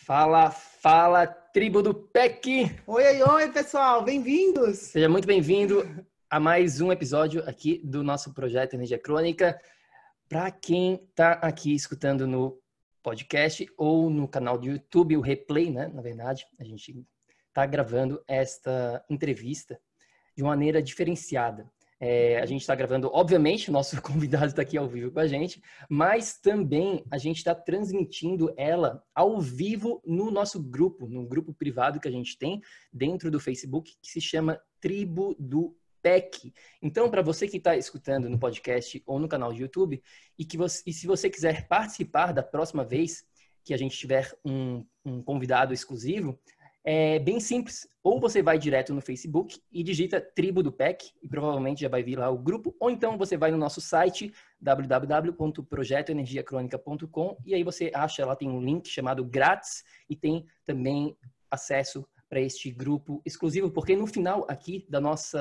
Fala, fala, tribo do PEC! Oi, pessoal, bem-vindos! Seja muito bem-vindo a mais um episódio aqui do nosso projeto Energia Crônica. Para quem está aqui escutando no podcast ou no canal do YouTube, o replay, né? Na verdade, a gente está gravando esta entrevista de uma maneira diferenciada. A gente está gravando, obviamente, o nosso convidado está aqui ao vivo com a gente, mas também a gente está transmitindo ela ao vivo no nosso grupo, no grupo privado que a gente tem dentro do Facebook, que se chama Tribo do PEC. Então, para você que está escutando no podcast ou no canal do YouTube, e se você quiser participar da próxima vez que a gente tiver um convidado exclusivo, é bem simples. Ou você vai direto no Facebook e digita Tribo do PEC e provavelmente já vai vir lá o grupo. Ou então você vai no nosso site www.projetoenergiacronica.com e aí você acha, lá tem um link chamado Grátis e tem também acesso para este grupo exclusivo, porque no final aqui do nosso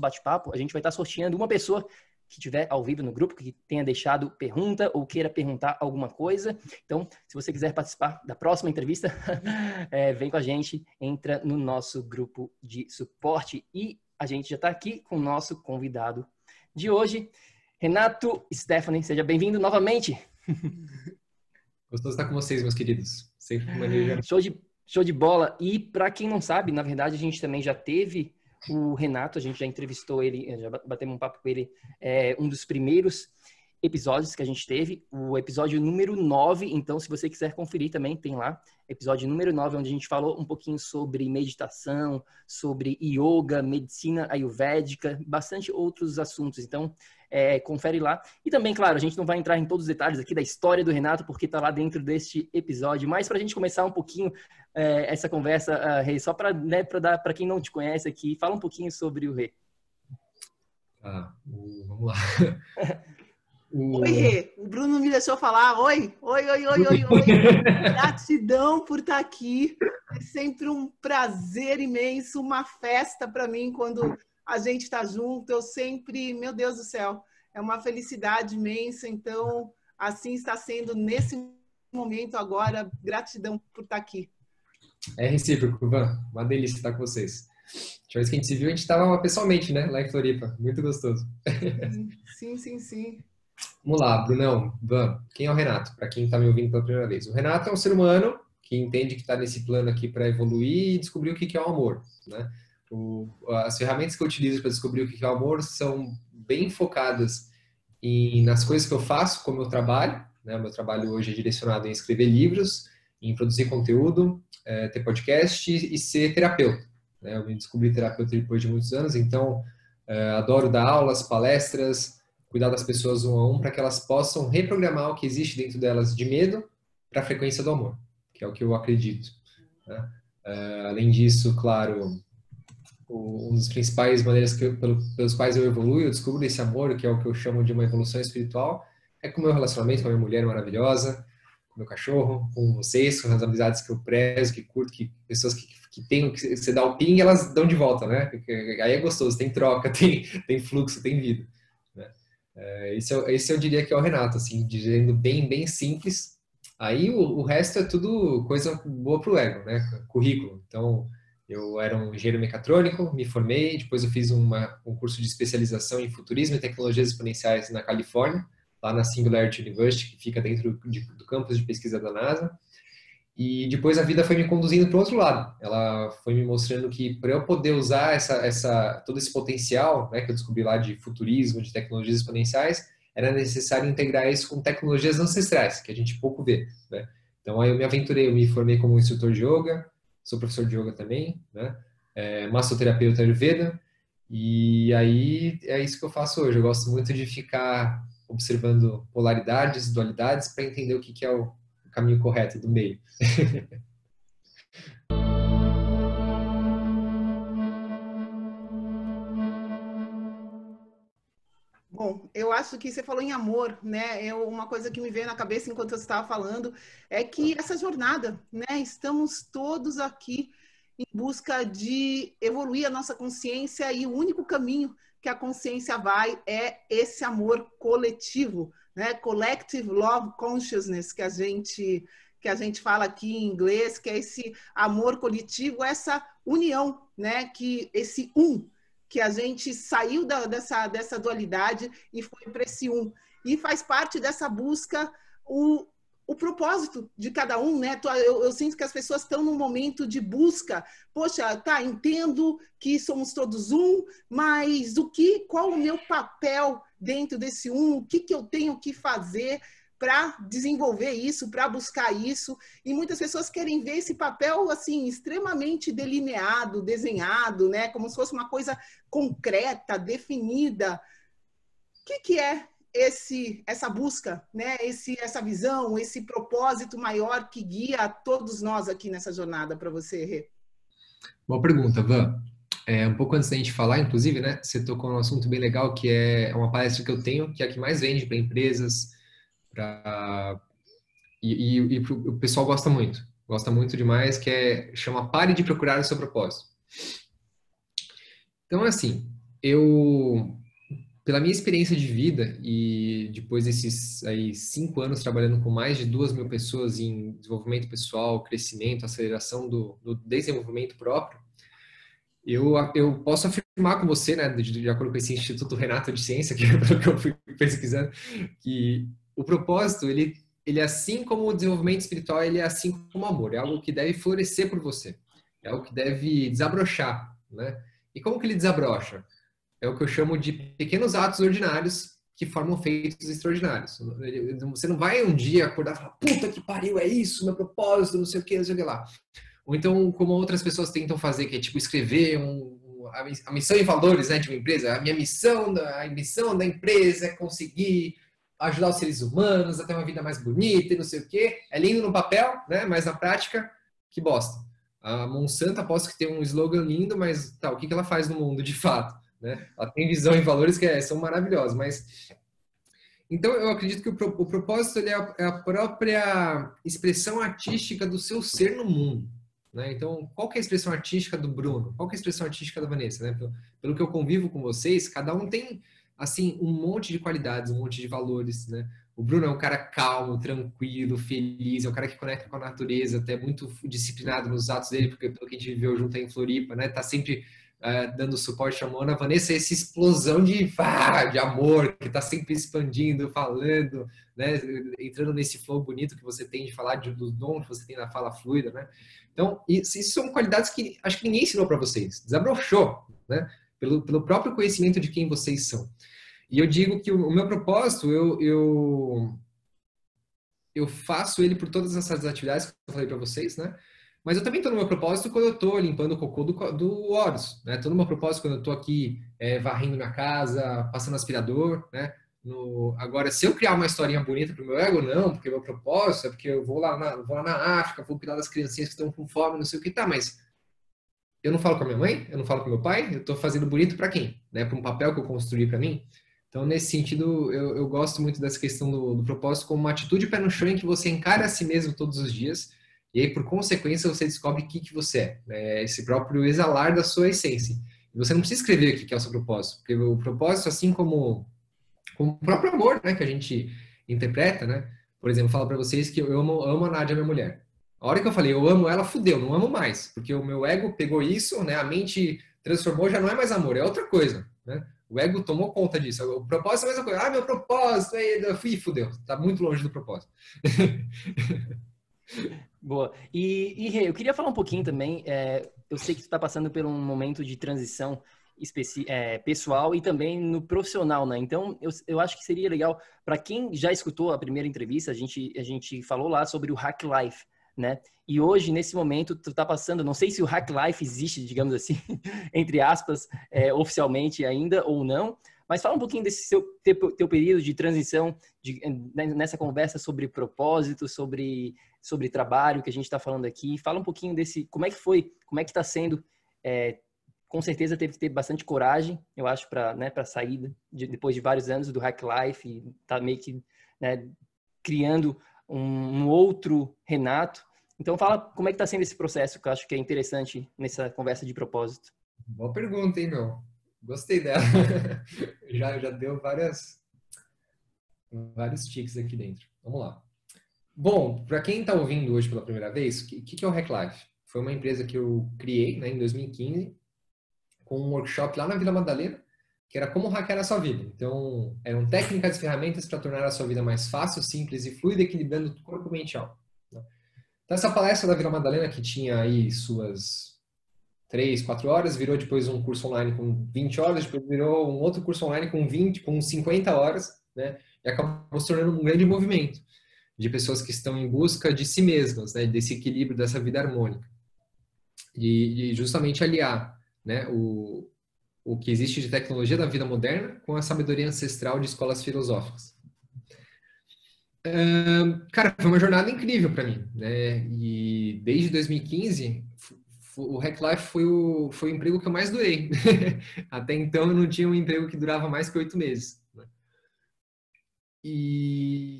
bate-papo a gente vai estar sorteando uma pessoa que estiver ao vivo no grupo, que tenha deixado pergunta ou queira perguntar alguma coisa. Então, se você quiser participar da próxima entrevista, vem com a gente, entra no nosso grupo de suporte. E a gente já está aqui com o nosso convidado de hoje, Renato Stephanie. Seja bem-vindo novamente. Gostoso estar com vocês, meus queridos. Sempre uma energia. Show de bola. E para quem não sabe, na verdade, a gente também já teve o Renato, a gente já entrevistou ele, já batemos um papo com ele, um dos primeiros episódios que a gente teve, o episódio número 9, então se você quiser conferir também, tem lá, episódio número 9, onde a gente falou um pouquinho sobre meditação, sobre yoga, medicina ayurvédica, bastante outros assuntos, então confere lá. E também, claro, a gente não vai entrar em todos os detalhes aqui da história do Renato, porque está lá dentro deste episódio, mas para a gente começar um pouquinho essa conversa, Rê, só para dar para quem não te conhece aqui, fala um pouquinho sobre o Rê. Vamos lá. Oi, Rê. O Bruno me deixou falar. Oi. Gratidão por estar aqui. É sempre um prazer imenso, uma festa para mim quando a gente está junto. Eu sempre, meu Deus do céu, é uma felicidade imensa. Então, assim está sendo nesse momento agora. Gratidão por estar aqui. É recíproco, Van. Uma delícia estar com vocês. A última vez que a gente se viu, a gente estava pessoalmente, né? Lá em Floripa. Muito gostoso. Sim. Vamos lá, Brunão, Van. Quem é o Renato? Para quem está me ouvindo pela primeira vez. O Renato é um ser humano que entende que está nesse plano aqui para evoluir e descobrir o que é o amor, né? As ferramentas que eu utilizo para descobrir o que é o amor são bem focadas nas coisas que eu faço, como eu trabalho, né? O meu trabalho hoje é direcionado em escrever livros, em produzir conteúdo, ter podcast e ser terapeuta, né? Eu me descobri terapeuta depois de muitos anos, então adoro dar aulas, palestras, cuidar das pessoas um a um para que elas possam reprogramar o que existe dentro delas de medo para a frequência do amor, que é o que eu acredito, né? Além disso, claro, um dos principais maneiras pelos quais eu evoluo, eu descubro esse amor, que é o que eu chamo de uma evolução espiritual, é com o meu relacionamento com a minha mulher maravilhosa, com o meu cachorro, com vocês, com as amizades que eu prezo, que curto, que pessoas que tem, que você dá o ping, elas dão de volta, né? Aí é gostoso, tem troca, tem fluxo, tem vida, né? Esse eu diria que é o Renato, assim, dizendo bem simples. Aí o resto é tudo coisa boa pro ego, né? Currículo. Então, eu era um engenheiro mecatrônico, me formei, depois eu fiz um curso de especialização em futurismo e tecnologias exponenciais na Califórnia, lá na Singularity University, que fica dentro do campus de pesquisa da NASA. E depois a vida foi me conduzindo para o outro lado. Ela foi me mostrando que para eu poder usar todo esse potencial, né, que eu descobri lá de futurismo, de tecnologias exponenciais, era necessário integrar isso com tecnologias ancestrais, que a gente pouco vê, né? Então aí eu me aventurei, eu me formei como instrutor de yoga, sou professor de yoga também, né? Massoterapeuta Ayurveda, e aí é isso que eu faço hoje. Eu gosto muito de ficar observando polaridades, dualidades, para entender o que é o caminho correto do meio. Bom, eu acho que você falou em amor, né? Uma coisa que me veio na cabeça enquanto você estava falando é que essa jornada, né? Estamos todos aqui em busca de evoluir a nossa consciência e o único caminho que a consciência vai é esse amor coletivo, né? Collective Love Consciousness que a gente fala aqui em inglês, que é esse amor coletivo, essa união, né? Que esse que a gente saiu dessa dualidade e foi para esse E faz parte dessa busca o propósito de cada um, né? Eu sinto que as pessoas estão num momento de busca. Poxa, tá, entendo que somos todos mas qual o meu papel dentro desse o que eu tenho que fazer para desenvolver isso, para buscar isso? E muitas pessoas querem ver esse papel assim extremamente delineado, desenhado, né? Como se fosse uma coisa concreta, definida. O que é essa busca, né? Essa visão, esse propósito maior que guia todos nós aqui nessa jornada para você, Rê? Boa pergunta, Van. Um pouco antes da gente falar, inclusive, né? Você tocou num assunto bem legal, que é uma palestra que eu tenho, que é a que mais vende para empresas, e o pessoal gosta muito demais, chama Pare de Procurar o Seu Propósito. Então, assim, pela minha experiência de vida e depois desses 5 anos trabalhando com mais de 2.000 pessoas em desenvolvimento pessoal, crescimento, aceleração do desenvolvimento próprio, eu posso afirmar com você, né, de acordo com esse Instituto Renato de Ciência, que é que eu fui pesquisando, que o propósito, ele é assim como o desenvolvimento espiritual, ele é assim como o amor, é algo que deve florescer por você, é algo que deve desabrochar, né? E como que ele desabrocha? É o que eu chamo de pequenos atos ordinários que formam feitos extraordinários. Você não vai um dia acordar e falar, puta que pariu, é isso, meu propósito, não sei o que lá. Ou então, como outras pessoas tentam fazer, que é tipo escrever a missão e valores, né, de uma empresa. A missão da empresa é conseguir ajudar os seres humanos a ter uma vida mais bonita e não sei o que. É lindo no papel, né, mas na prática, que bosta. A Monsanto, aposto que tem um slogan lindo, mas tá, o que ela faz no mundo de fato? Né? Ela tem visão e valores que são maravilhosos, mas... Então, eu acredito que o propósito ele é a própria expressão artística do seu ser no mundo. Né? Então, qual que é a expressão artística do Bruno? Qual que é a expressão artística da Vanessa? Né? Pelo que eu convivo com vocês, cada um tem assim um monte de qualidades, um monte de valores. Né? O Bruno é um cara calmo, tranquilo, feliz, é um cara que conecta com a natureza, até muito disciplinado nos atos dele, porque pelo que a gente viveu junto aí em Floripa, né? Tá sempre dando suporte à Mona. A Vanessa é essa explosão de amor, que está sempre expandindo, falando, né? Entrando nesse flow bonito que você tem de falar, do dom que você tem na fala fluida, né? Então, isso são qualidades que acho que ninguém ensinou para vocês. Desabrochou, né? Pelo próprio conhecimento de quem vocês são. E eu digo que o meu propósito, eu faço ele por todas essas atividades que eu falei para vocês, né? Mas eu também estou no meu propósito quando eu estou limpando o cocô do Horus, né? Estou no meu propósito quando eu estou aqui varrendo minha casa, passando aspirador, né? Agora, se eu criar uma historinha bonita para o meu ego, não, porque meu propósito é porque eu vou lá na África, vou cuidar das criancinhas que estão com fome, não sei o que, tá, mas eu não falo com a minha mãe, eu não falo com meu pai, eu estou fazendo bonito para quem? Né? Para um papel que eu construí para mim? Então, nesse sentido, eu gosto muito dessa questão do propósito como uma atitude pé no chão em que você encara a si mesmo todos os dias. E aí, por consequência, você descobre o que você é, né? Esse próprio exalar da sua essência. E você não precisa escrever o que é o seu propósito, porque o propósito, assim como o próprio amor, né, que a gente interpreta, né? Por exemplo, eu falo para vocês que eu amo a Nádia, minha mulher. A hora que eu falei eu amo ela, fudeu, não amo mais, porque o meu ego pegou isso, né? A mente transformou, já não é mais amor, é outra coisa, né? O ego tomou conta disso. O propósito é a mesma coisa. Ah, meu propósito, eu fui, fudeu, tá muito longe do propósito. Boa. E Rê, eu queria falar um pouquinho também, eu sei que tu está passando por um momento de transição pessoal e também no profissional, né? Então, eu acho que seria legal, para quem já escutou a primeira entrevista, a gente falou lá sobre o Hack Life, né? E hoje, nesse momento, tu tá passando, não sei se o Hack Life existe, digamos assim, entre aspas, oficialmente ainda ou não, mas fala um pouquinho desse teu período de transição, nessa conversa sobre propósito, sobre trabalho que a gente está falando aqui. Fala um pouquinho como é que foi, como é que está sendo. Com certeza teve que ter bastante coragem, eu acho, para sair depois de vários anos do Hack Life e tá meio que, né, criando um outro Renato. Então fala como é que está sendo esse processo, que eu acho que é interessante nessa conversa de propósito. Boa pergunta, hein, meu? Gostei dela. já deu vários tiques aqui dentro. Vamos lá. Bom, para quem está ouvindo hoje pela primeira vez, o que é o Hack Life? Foi uma empresa que eu criei, né, em 2015, com um workshop lá na Vila Madalena, que era como hackear a sua vida. Então, eram técnicas e ferramentas para tornar a sua vida mais fácil, simples e fluida, equilibrando corpo, mente e alma. Então, essa palestra da Vila Madalena, que tinha aí suas 3, 4 horas, virou depois um curso online com 20 horas, depois virou um outro curso online com 20, com 50 horas, né? E acabou se tornando um grande movimento de pessoas que estão em busca de si mesmas, né? Desse equilíbrio, dessa vida harmônica. E justamente aliar, né, o que existe de tecnologia da vida moderna com a sabedoria ancestral de escolas filosóficas. Cara, foi uma jornada incrível para mim, né? E desde 2015, o Hack Life foi o emprego que eu mais durei. Até então eu não tinha um emprego que durava mais que 8 meses. Né? E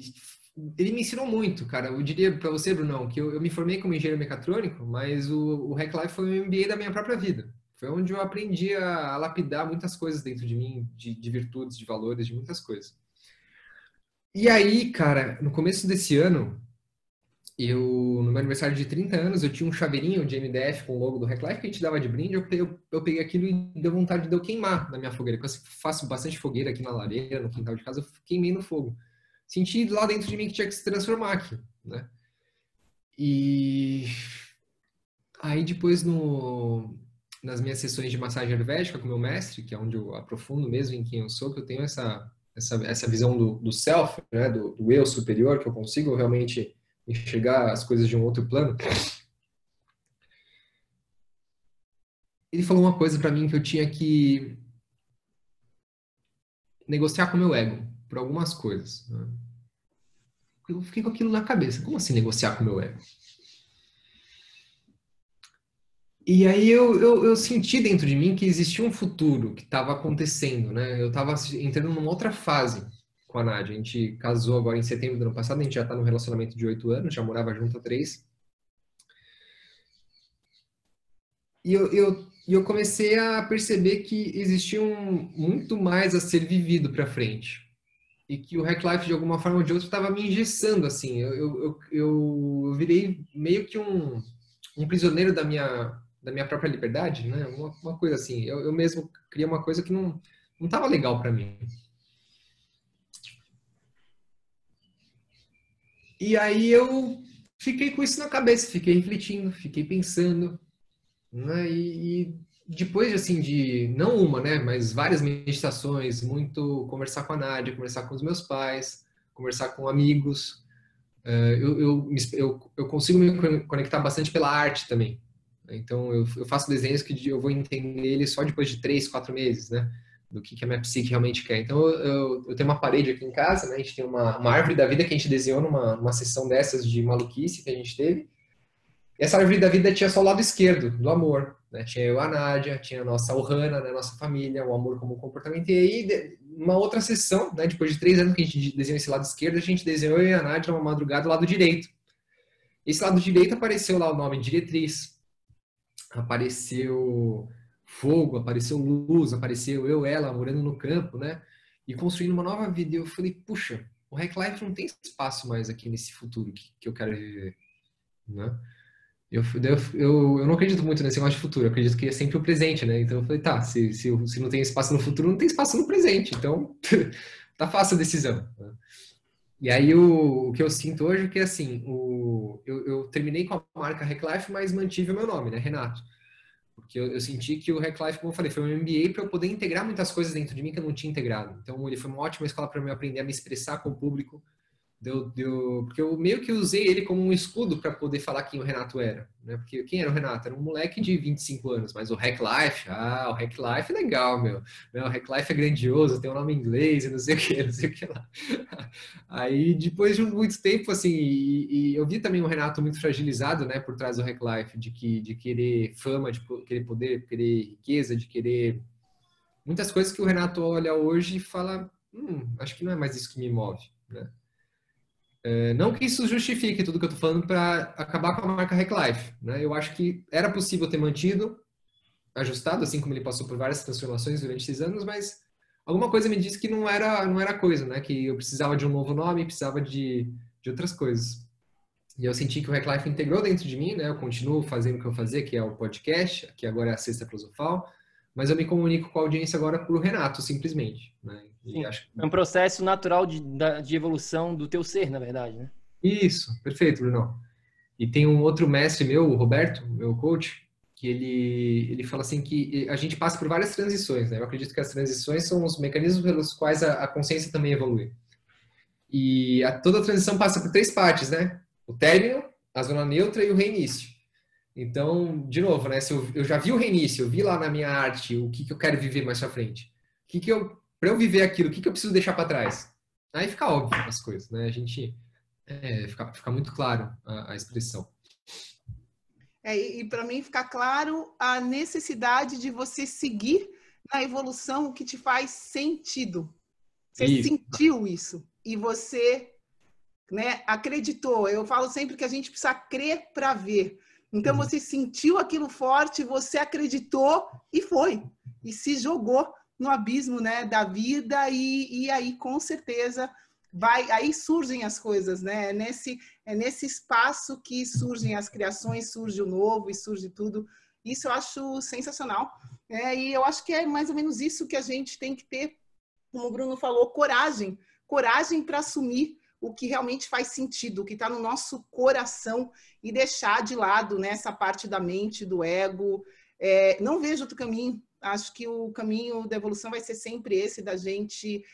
ele me ensinou muito, cara. Eu diria para você, Brunão, que eu me formei como engenheiro mecatrônico, mas o Hack Life foi um MBA da minha própria vida. Foi onde eu aprendi a lapidar muitas coisas dentro de mim, de virtudes, de valores, de muitas coisas. E aí, cara, no começo desse ano, no meu aniversário de 30 anos, eu tinha um chaveirinho de MDF com o logo do Hack Life que a gente dava de brinde. Eu peguei aquilo e deu vontade de eu queimar na minha fogueira. Porque eu faço bastante fogueira aqui na lareira, no quintal de casa, eu queimei no fogo. Senti lá dentro de mim que tinha que se transformar aqui, né? E aí depois nas minhas sessões de massagem ayurvédica com o meu mestre, que é onde eu aprofundo mesmo em quem eu sou, que eu tenho essa visão do self, né? do eu superior, que eu consigo realmente enxergar as coisas de um outro plano. Ele falou uma coisa para mim que eu tinha que negociar com o meu ego por algumas coisas. Né? Eu fiquei com aquilo na cabeça. Como assim negociar com o meu ego? E aí eu senti dentro de mim que existia um futuro que estava acontecendo, né? Eu estava entrando numa outra fase com a Nádia. A gente casou agora em setembro do ano passado, a gente já está num relacionamento de 8 anos, já morava junto há 3. E eu comecei a perceber que existia muito mais a ser vivido para frente. E que o Hack Life, de alguma forma ou de outra, estava me engessando, assim. Eu virei meio que um prisioneiro da minha própria liberdade, né? Uma coisa assim. Eu mesmo criei uma coisa que não estava legal para mim. E aí eu fiquei com isso na cabeça, fiquei refletindo, fiquei pensando, né? E depois assim não uma, né, mas várias meditações, muito conversar com a Nádia, conversar com os meus pais, conversar com amigos, eu consigo me conectar bastante pela arte também. Então eu faço desenhos que eu vou entender eles só depois de 3, 4 meses, né? Do que a minha psique realmente quer. Então eu tenho uma parede aqui em casa, né? A gente tem uma árvore da vida que a gente desenhou numa sessão dessas de maluquice que a gente teve. E essa árvore da vida tinha só o lado esquerdo, do amor. Né? Tinha eu, a Nádia, tinha a nossa Ohana, né? Nossa família, o amor como comportamento. E aí, uma outra sessão, né? Depois de 3 anos que a gente desenhou esse lado esquerdo, a gente desenhou eu e a Nádia uma madrugada do lado direito. Esse lado direito apareceu lá o nome diretriz, apareceu fogo, apareceu luz, apareceu eu, ela, morando no campo, né? E construindo uma nova vida. E eu falei, puxa, o Hack Life não tem espaço mais aqui nesse futuro que eu quero viver, né? Eu não acredito muito nesse negócio de futuro, eu acredito que é sempre o presente, né? Então eu falei, tá, se não tem espaço no futuro, não tem espaço no presente, então tá fácil a decisão. Né? E aí o que eu sinto hoje é que, assim, eu terminei com a marca Hack Life, mas mantive o meu nome, né, Renato? Porque eu senti que o Hack Life, como eu falei, foi um MBA para eu poder integrar muitas coisas dentro de mim que eu não tinha integrado. Então ele foi uma ótima escola para eu aprender a me expressar com o público, porque eu meio que usei ele como um escudo para poder falar quem o Renato era, né? Porque quem era o Renato? Era um moleque de 25 anos, mas o Hack Life, o Hack Life é legal, meu. O Hack Life é grandioso, tem um nome em inglês e não sei o que, não sei o que lá. Aí, depois de muito tempo, assim, e eu vi também o Renato muito fragilizado, né, por trás do Hack Life, de querer fama, de querer poder, de querer riqueza, de querer muitas coisas que o Renato olha hoje e fala, acho que não é mais isso que me move, né? Não que isso justifique tudo que eu estou falando para acabar com a marca Hack Life, né? Eu acho que era possível ter mantido, ajustado, assim como ele passou por várias transformações durante esses anos, mas alguma coisa me disse que não era coisa, né? Que eu precisava de um novo nome, precisava de outras coisas. E eu senti que o Hack Life integrou dentro de mim, né? Eu continuo fazendo o que eu fazia, que é o podcast, que agora é a Sexta Filosofal, mas eu me comunico com a audiência agora por Renato, simplesmente, né? E acho que... É um processo natural de evolução do teu ser, na verdade, né? Isso, perfeito, Bruno. E tem um outro mestre meu, o Roberto, meu coach, que ele fala assim que a gente passa por várias transições, né? Eu acredito que as transições são os mecanismos pelos quais a consciência também evolui. E toda transição passa por 3 partes, né? O término, a zona neutra e o reinício. Então, de novo, né? Se eu já vi o reinício, eu vi lá na minha arte o que eu quero viver mais pra frente. Para eu viver aquilo, o que eu preciso deixar para trás? Aí fica óbvio as coisas, né? A gente fica muito claro a expressão. E para mim ficar claro a necessidade de você seguir na evolução que te faz sentido. Você sentiu isso e você, né, acreditou. Eu falo sempre que a gente precisa crer para ver. Então você sentiu aquilo forte, você acreditou e foi. E se jogou no abismo, né, da vida e aí com certeza aí surgem as coisas, né? É nesse espaço que surgem as criações, surge o novo e surge tudo. Isso eu acho sensacional. E eu acho que é mais ou menos isso que a gente tem que ter, como o Bruno falou, coragem. Coragem para assumir o que realmente faz sentido, o que está no nosso coração e deixar de lado, né, essa parte da mente, do ego. Não vejo outro caminho. Acho que o caminho da evolução vai ser sempre esse, da gente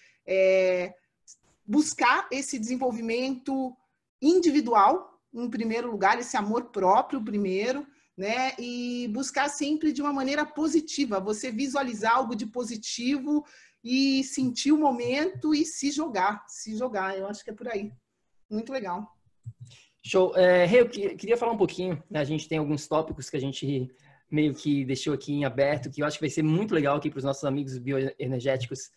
buscar esse desenvolvimento individual, em primeiro lugar, esse amor próprio primeiro, né? E buscar sempre de uma maneira positiva, você visualizar algo de positivo e sentir o momento e se jogar. Eu acho que é por aí. Muito legal. Show. Eu queria falar um pouquinho, né? A gente tem alguns tópicos que a gente meio que deixou aqui em aberto, que eu acho que vai ser muito legal aqui para os nossos amigos bioenergéticos,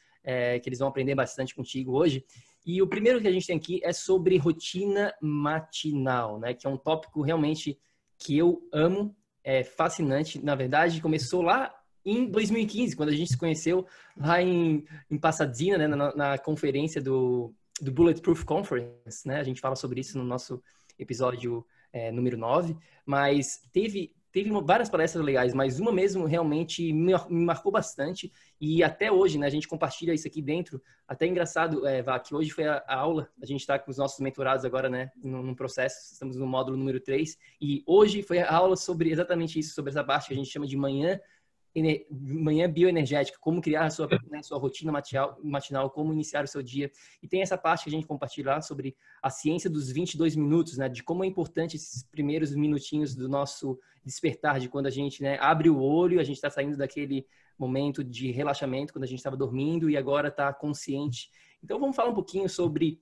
que eles vão aprender bastante contigo hoje. E o primeiro que a gente tem aqui é sobre rotina matinal, né? Que é um tópico realmente que eu amo, é fascinante. Na verdade, começou lá em 2015, quando a gente se conheceu lá em Pasadena, né? Na conferência do Bulletproof Conference, né? A gente fala sobre isso no nosso episódio número 9, mas teve várias palestras legais, mas uma mesmo realmente me marcou bastante e até hoje, né, a gente compartilha isso aqui dentro. Até engraçado, Vá, que hoje foi a aula, a gente está com os nossos mentorados agora, né, num processo, estamos no módulo número 3, e hoje foi a aula sobre exatamente isso, sobre essa parte que a gente chama de manhã bioenergética, como criar a sua rotina matinal, como iniciar o seu dia. E tem essa parte que a gente compartilha lá sobre a ciência dos 22 minutos, né, de como é importante esses primeiros minutinhos do nosso despertar, de quando a gente, né, abre o olho, a gente está saindo daquele momento de relaxamento, quando a gente estava dormindo e agora está consciente. Então vamos falar um pouquinho sobre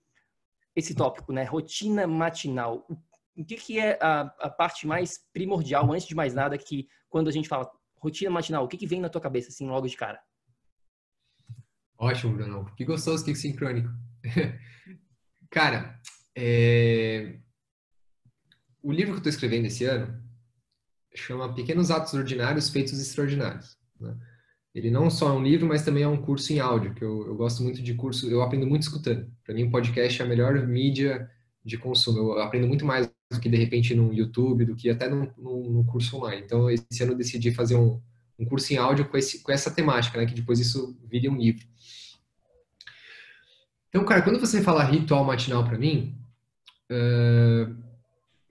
esse tópico, né, rotina matinal. O que é a parte mais primordial, antes de mais nada, que quando a gente fala rotina matinal, o que vem na tua cabeça, assim, logo de cara? Ótimo, Bruno. Que gostoso, que sincrônico. Cara, o livro que eu estou escrevendo esse ano chama Pequenos Atos Ordinários Feitos Extraordinários, né? Ele não só é um livro, mas também é um curso em áudio, que eu gosto muito de curso, eu aprendo muito escutando. Para mim, o podcast é a melhor mídia de consumo. Eu aprendo muito mais do que, de repente, no YouTube, do que até no curso online. Então, esse ano eu decidi fazer um curso em áudio com essa temática, né? Que depois isso vire um livro. Então, cara, quando você fala ritual matinal para mim,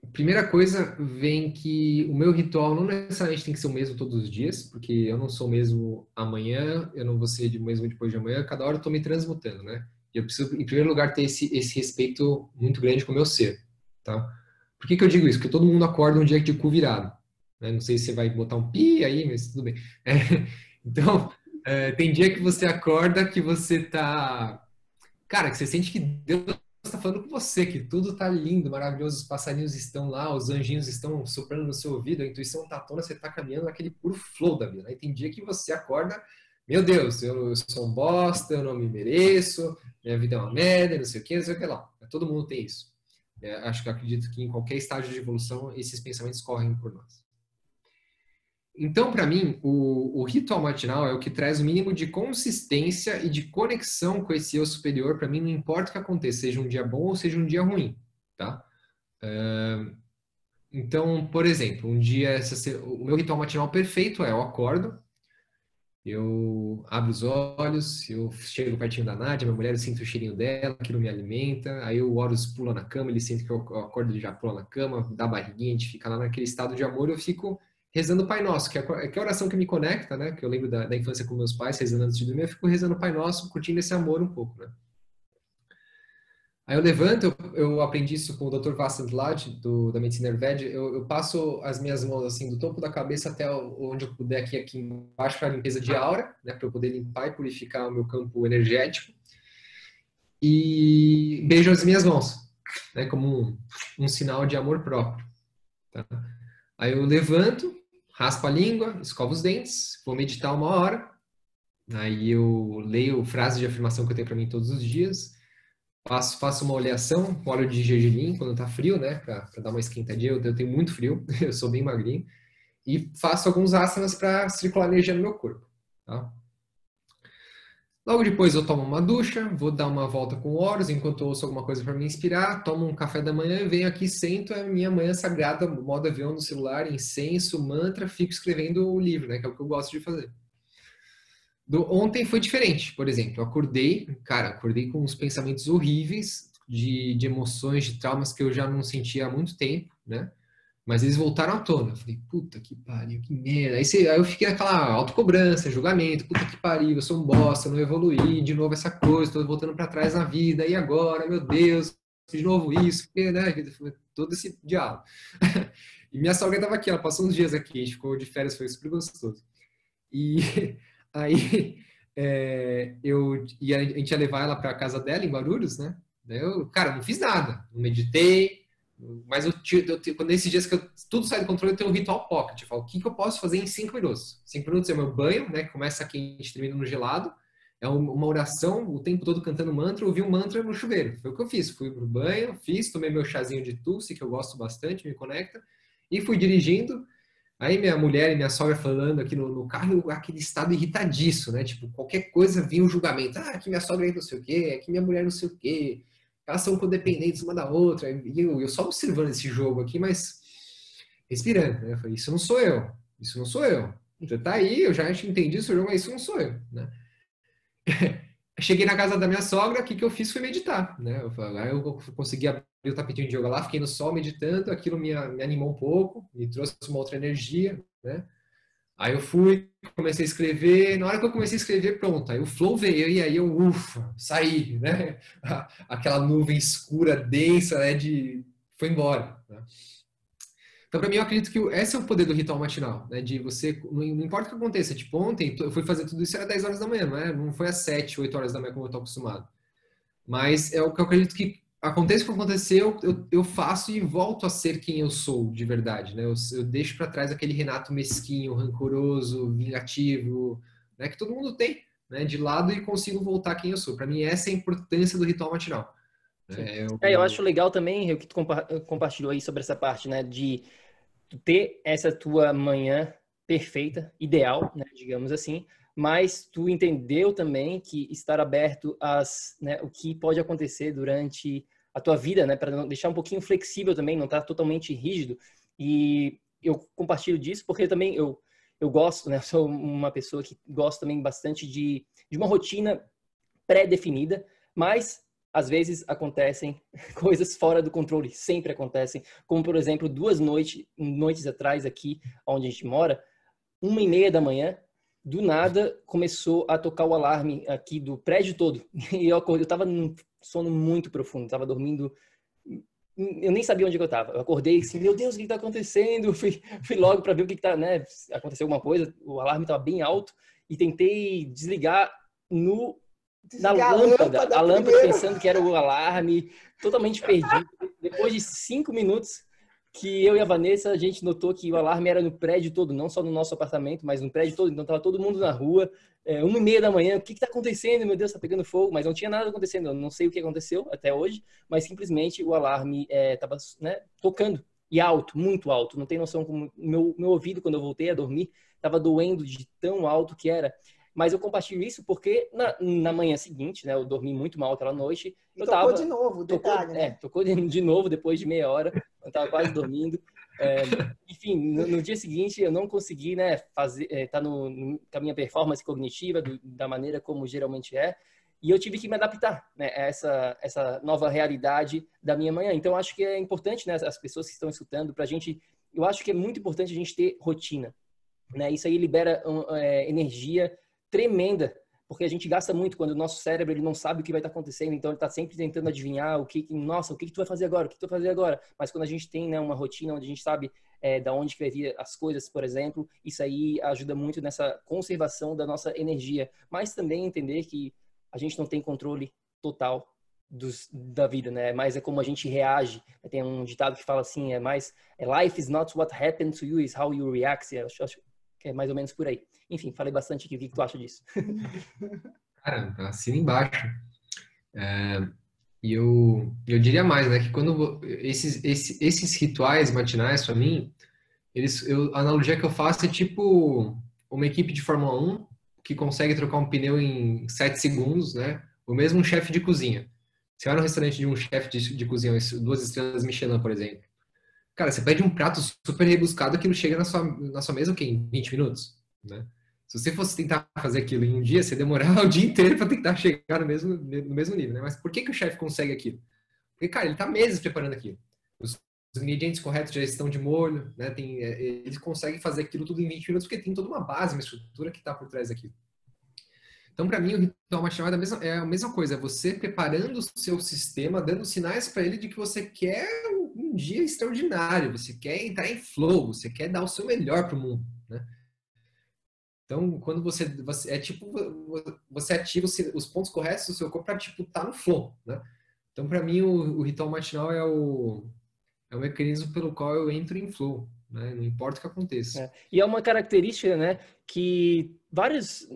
a primeira coisa vem que o meu ritual não necessariamente tem que ser o mesmo todos os dias, porque eu não sou o mesmo amanhã, eu não vou ser o mesmo depois de amanhã, cada hora eu estou me transmutando, né? E eu preciso, em primeiro lugar, ter esse respeito muito grande com o meu ser, tá? Por que eu digo isso? Porque todo mundo acorda um dia de cu virado, né? Não sei se você vai botar um pi aí, mas tudo bem. Então, tem dia que você acorda que você tá... Cara, que você sente que Deus está falando com você, que tudo tá lindo, maravilhoso, os passarinhos estão lá, os anjinhos estão soprando no seu ouvido, a intuição tá à tona, você tá caminhando naquele puro flow da vida. Aí tem dia que você acorda, meu Deus, eu sou um bosta, eu não me mereço, minha vida é uma merda, não sei o que lá. Todo mundo tem isso. Acho que eu acredito que em qualquer estágio de evolução, esses pensamentos correm por nós. Então, para mim, o ritual matinal é o que traz o mínimo de consistência e de conexão com esse eu superior. Para mim, não importa o que aconteça, seja um dia bom ou seja um dia ruim, tá? Então, por exemplo, um dia, o meu ritual matinal perfeito é: eu acordo, eu abro os olhos, eu chego pertinho da Nádia, minha mulher, eu sinto o cheirinho dela, aquilo me alimenta, aí o Horus pula na cama, ele sente que eu acordo, ele já pula na cama, dá barriguinha, a gente fica lá naquele estado de amor, eu fico rezando o Pai Nosso, que é a oração que me conecta, né? Que eu lembro da infância com meus pais, rezando antes de dormir, eu fico rezando o Pai Nosso, curtindo esse amor um pouco, né? Aí eu levanto, eu aprendi isso com o Dr. Vasant Lad, da medicina Ayurveda, eu passo as minhas mãos assim do topo da cabeça até onde eu puder aqui embaixo para a limpeza de aura, né, para eu poder limpar e purificar o meu campo energético. E beijo as minhas mãos, né, como um sinal de amor próprio. Tá? Aí eu levanto, raspo a língua, escovo os dentes, vou meditar 1 hora. Aí eu leio frases de afirmação que eu tenho para mim todos os dias. Faço uma oleação com óleo de gergelim quando tá frio, né? Pra dar uma esquentadinha. Eu tenho muito frio, eu sou bem magrinho. E faço alguns asanas para circular energia no meu corpo. Tá? Logo depois eu tomo uma ducha, vou dar uma volta com o Horus enquanto eu ouço alguma coisa para me inspirar, tomo um café da manhã, venho aqui, sento, é a minha manhã sagrada, modo avião no celular, incenso, mantra, fico escrevendo o livro, né? Que é o que eu gosto de fazer. Ontem foi diferente, por exemplo, eu acordei com uns pensamentos horríveis de emoções, de traumas que eu já não sentia há muito tempo, né? Mas eles voltaram à tona. Eu falei, puta que pariu, que merda. Aí eu fiquei naquela autocobrança, julgamento, puta que pariu, eu sou um bosta, eu não evoluí, de novo essa coisa, tô voltando para trás na vida, e agora, meu Deus, de novo isso, porque, né? Todo esse diálogo. E minha sogra estava aqui, ela passou uns dias aqui, a gente ficou de férias, foi super gostoso. E aí a gente ia levar ela para casa dela em Guarulhos, né? Cara, não fiz nada, não meditei, mas quando nesses dias que tudo sai do controle, eu tenho um ritual pocket. Eu falo, o que eu posso fazer em 5 minutos? 5 minutos é o meu banho, né? Que começa quente, termina no gelado. É uma oração, o tempo todo cantando mantra, ouvi um mantra no chuveiro. Foi o que eu fiz. Fui pro banho, tomei meu chazinho de Tulsi, que eu gosto bastante, me conecta, e fui dirigindo. Aí minha mulher e minha sogra falando aqui no carro, aquele estado irritadiço, né? Tipo, qualquer coisa vinha um julgamento. Ah, que minha sogra aí não sei o quê, que minha mulher não sei o quê. Elas são codependentes uma da outra. E eu só observando esse jogo aqui, mas respirando, né? Eu falei, isso não sou eu. Isso não sou eu. Já tá aí, eu já entendi esse jogo, mas isso não sou eu, né? Cheguei na casa da minha sogra, o que eu fiz foi meditar, né? Aí eu consegui abrir o tapetinho de yoga lá, fiquei no sol meditando, aquilo me animou um pouco, me trouxe uma outra energia, né? Aí eu comecei a escrever, na hora que eu comecei a escrever, pronto, aí o flow veio, e aí eu, ufa, saí, né? Aquela nuvem escura, densa, né? Foi embora, né? Então, para mim, eu acredito que esse é o poder do ritual matinal, né? De você, não importa o que aconteça, tipo, ontem eu fui fazer tudo isso, era 10 horas da manhã, não foi às 7, 8 horas da manhã como eu tô acostumado. Mas é o que eu acredito que aconteça o que aconteceu, eu faço e volto a ser quem eu sou de verdade, né? Eu deixo para trás aquele Renato mesquinho, rancoroso, vingativo, né? Que todo mundo tem, né? De lado e consigo voltar quem eu sou. Para mim, essa é a importância do ritual matinal. Eu acho legal também o que tu compartilhou aí sobre essa parte, né? De tu ter essa tua manhã perfeita, ideal, né? Digamos assim, mas tu entendeu também que estar aberto o que pode acontecer durante a tua vida, né? Para deixar um pouquinho flexível também, não estar totalmente rígido. E eu compartilho disso porque também eu gosto, né? Sou uma pessoa que gosta também bastante de uma rotina pré-definida, mas às vezes acontecem coisas fora do controle, sempre acontecem, como por exemplo 2 noites atrás aqui onde a gente mora, 1h30 da manhã, do nada começou a tocar o alarme aqui do prédio todo, e eu estava num sono muito profundo, estava dormindo, eu nem sabia onde eu estava, eu acordei assim, meu Deus, o que está acontecendo? Fui logo para ver o que está, né? Aconteceu alguma coisa, o alarme estava bem alto, e tentei desligar na lâmpada, a lâmpada pensando que era o alarme, totalmente perdido. Depois de 5 minutos que eu e a Vanessa, a gente notou que o alarme era no prédio todo, não só no nosso apartamento, mas no prédio todo, então estava todo mundo na rua, 1h30 da manhã, o que está acontecendo? Meu Deus, está pegando fogo, mas não tinha nada acontecendo, eu não sei o que aconteceu até hoje, mas simplesmente o alarme estava tocando, e alto, muito alto, não tem noção como meu ouvido, quando eu voltei a dormir, estava doendo de tão alto que era. Mas eu compartilho isso porque na manhã seguinte, né, eu dormi muito mal aquela noite. E tocou de novo, detalhe, né? Tocou de novo depois de meia hora. Eu estava quase dormindo. Enfim, no dia seguinte eu não consegui, né, tá com a minha performance cognitiva da maneira como geralmente é. E eu tive que me adaptar, né, a essa nova realidade da minha manhã. Então, acho que é importante, né, as pessoas que estão escutando, pra gente... Eu acho que é muito importante a gente ter rotina, né? Isso aí libera energia tremenda, porque a gente gasta muito quando o nosso cérebro ele não sabe o que vai estar acontecendo, então ele está sempre tentando adivinhar o que tu vai fazer agora, o que tu vai fazer agora. Mas quando a gente tem, né, uma rotina onde a gente sabe da onde que vai vir as coisas, por exemplo, isso aí ajuda muito nessa conservação da nossa energia. Mas também entender que a gente não tem controle total da vida, né? Mas é como a gente reage. Tem um ditado que fala assim, life is not what happened to you, is how you react. Acho que é mais ou menos por aí. Enfim, falei bastante aqui. O que tu acha disso? Cara, assina embaixo. E eu diria mais, né? Que quando esses rituais matinais, para mim, a analogia que eu faço é tipo uma equipe de Fórmula 1 que consegue trocar um pneu em 7 segundos, né? Ou mesmo um chefe de cozinha. Você vai no restaurante de um chefe de cozinha, 2 estrelas Michelin, por exemplo. Cara, você pede um prato super rebuscado, aquilo chega na sua mesa, o quê? Em 20 minutos, né? Se você fosse tentar fazer aquilo em um dia, você ia demorar o dia inteiro para tentar chegar no mesmo nível, né? Mas por que o chefe consegue aquilo? Porque, cara, ele tá meses preparando aquilo. Os ingredientes corretos já estão de molho, né? Eles conseguem fazer aquilo tudo em 20 minutos porque tem toda uma base, uma estrutura que está por trás daquilo. Então, para mim, o ritual matinal é a mesma coisa. É você preparando o seu sistema, dando sinais para ele de que você quer um dia extraordinário, você quer entrar em flow, você quer dar o seu melhor para o mundo, né? Então, quando você ativa os pontos corretos do seu corpo para tá no flow, né? Então, para mim, o ritual matinal é o mecanismo pelo qual eu entro em flow, né? Não importa o que aconteça. E é uma característica, né, que várias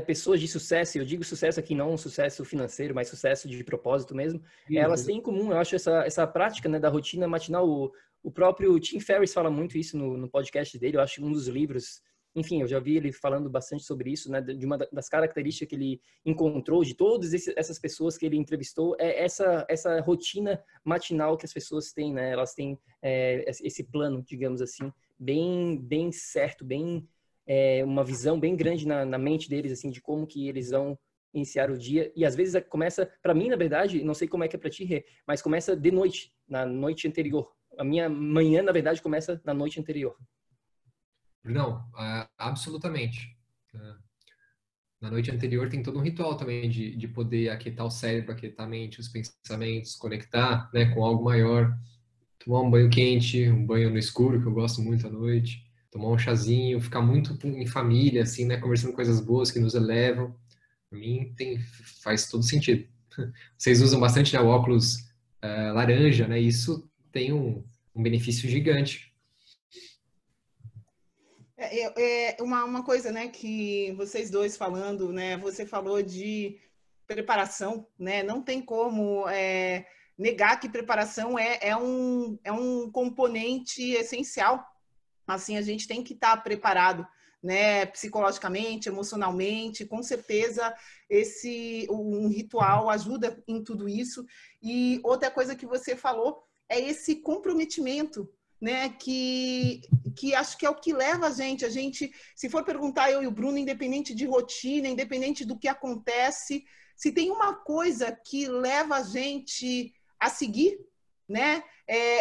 pessoas de sucesso, eu digo sucesso aqui não um sucesso financeiro, mas sucesso de propósito mesmo, elas têm em comum, eu acho, essa prática, né, da rotina matinal. O próprio Tim Ferriss fala muito isso no podcast dele, eu acho um dos livros. Enfim, eu já vi ele falando bastante sobre isso, né? De uma das características que ele encontrou de todas essas pessoas que ele entrevistou é essa rotina matinal que as pessoas têm, né? Elas têm esse plano, digamos assim, bem certo, uma visão bem grande na mente deles, assim, de como que eles vão iniciar o dia. E às vezes começa, para mim, na verdade, não sei como é que é para ti, Rê, mas começa de noite, na noite anterior. A minha manhã, na verdade, começa na noite anterior. Não, absolutamente. Na noite anterior tem todo um ritual também de poder aquietar o cérebro, aquietar a mente, os pensamentos, conectar, né, com algo maior, tomar um banho quente, um banho no escuro, que eu gosto muito à noite, tomar um chazinho, ficar muito em família, assim, né, conversando coisas boas que nos elevam. Para mim faz todo sentido. Vocês usam bastante, né, o óculos laranja, né? Isso tem um benefício gigante. Uma coisa, né, que vocês dois falando, né, você falou de preparação, né, não tem como negar que preparação é um componente essencial. Assim, a gente tem que estar preparado, né, psicologicamente, emocionalmente, com certeza um ritual ajuda em tudo isso. E outra coisa que você falou é esse comprometimento, né, que acho que é o que leva a gente, se for perguntar eu e o Bruno, independente de rotina, independente do que acontece, se tem uma coisa que leva a gente a seguir, né,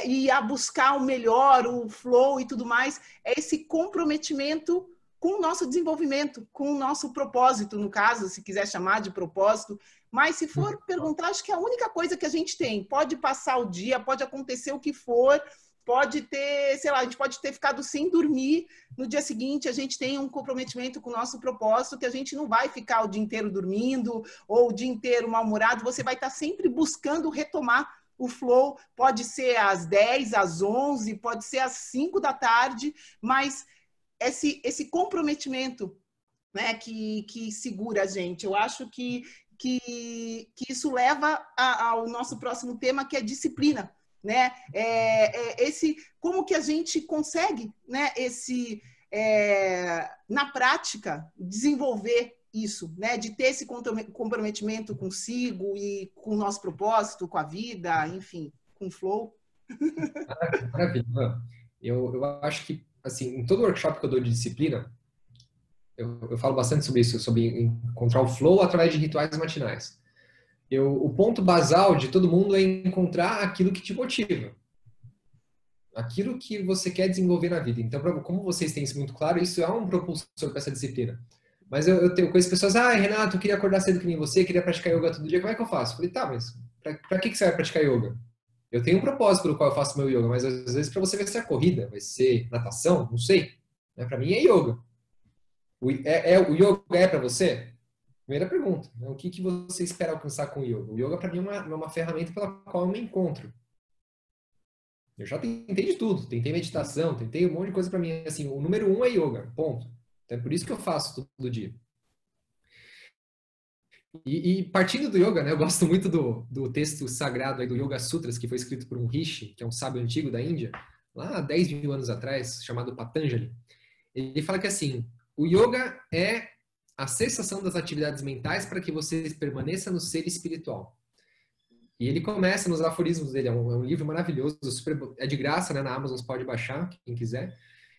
e a buscar o melhor, o flow e tudo mais, é esse comprometimento com o nosso desenvolvimento, com o nosso propósito, no caso, se quiser chamar de propósito. Mas se for perguntar, acho que é a única coisa que a gente tem. Pode passar o dia, pode acontecer o que for, pode ter, sei lá, a gente pode ter ficado sem dormir. No dia seguinte, a gente tem um comprometimento com o nosso propósito, que a gente não vai ficar o dia inteiro dormindo ou o dia inteiro mal-humorado. Você vai estar sempre buscando retomar o flow. Pode ser às 10, às 11, pode ser às 5 da tarde, mas esse comprometimento, né, que segura a gente. Eu acho que isso leva ao nosso próximo tema, que é disciplina, né? Como que a gente consegue, né, na prática, desenvolver isso, né? De ter esse comprometimento consigo e com o nosso propósito, com a vida, enfim, com o flow. Maravilha. Eu acho que, assim, em todo workshop que eu dou de disciplina, eu falo bastante sobre isso, sobre encontrar o flow através de rituais matinais. O ponto basal de todo mundo é encontrar aquilo que te motiva. Aquilo que você quer desenvolver na vida. Então, como vocês têm isso muito claro, isso é um propulsor para essa disciplina. Mas eu conheço pessoas, Renato, eu queria acordar cedo que nem você, queria praticar yoga todo dia, como é que eu faço? Eu falei, tá, mas pra que você vai praticar yoga? Eu tenho um propósito pelo qual eu faço meu yoga, mas às vezes para você vai ser a corrida, vai ser natação, não sei. Para mim é yoga. O yoga é para você? Primeira pergunta. O que você espera alcançar com o yoga? O yoga para mim é uma ferramenta pela qual eu me encontro. Eu já tentei de tudo. Tentei meditação, tentei um monte de coisa para mim. Assim, o número 1 é yoga, ponto. Então é por isso que eu faço todo dia. E partindo do yoga, né, eu gosto muito do texto sagrado aí do Yoga Sutras, que foi escrito por um Rishi, que é um sábio antigo da Índia, lá há 10 mil anos atrás, chamado Patanjali. Ele fala que assim, o yoga é a cessação das atividades mentais para que você permaneça no ser espiritual. E ele começa nos aforismos dele, é um livro maravilhoso, é de graça, né, na Amazon, você pode baixar, quem quiser.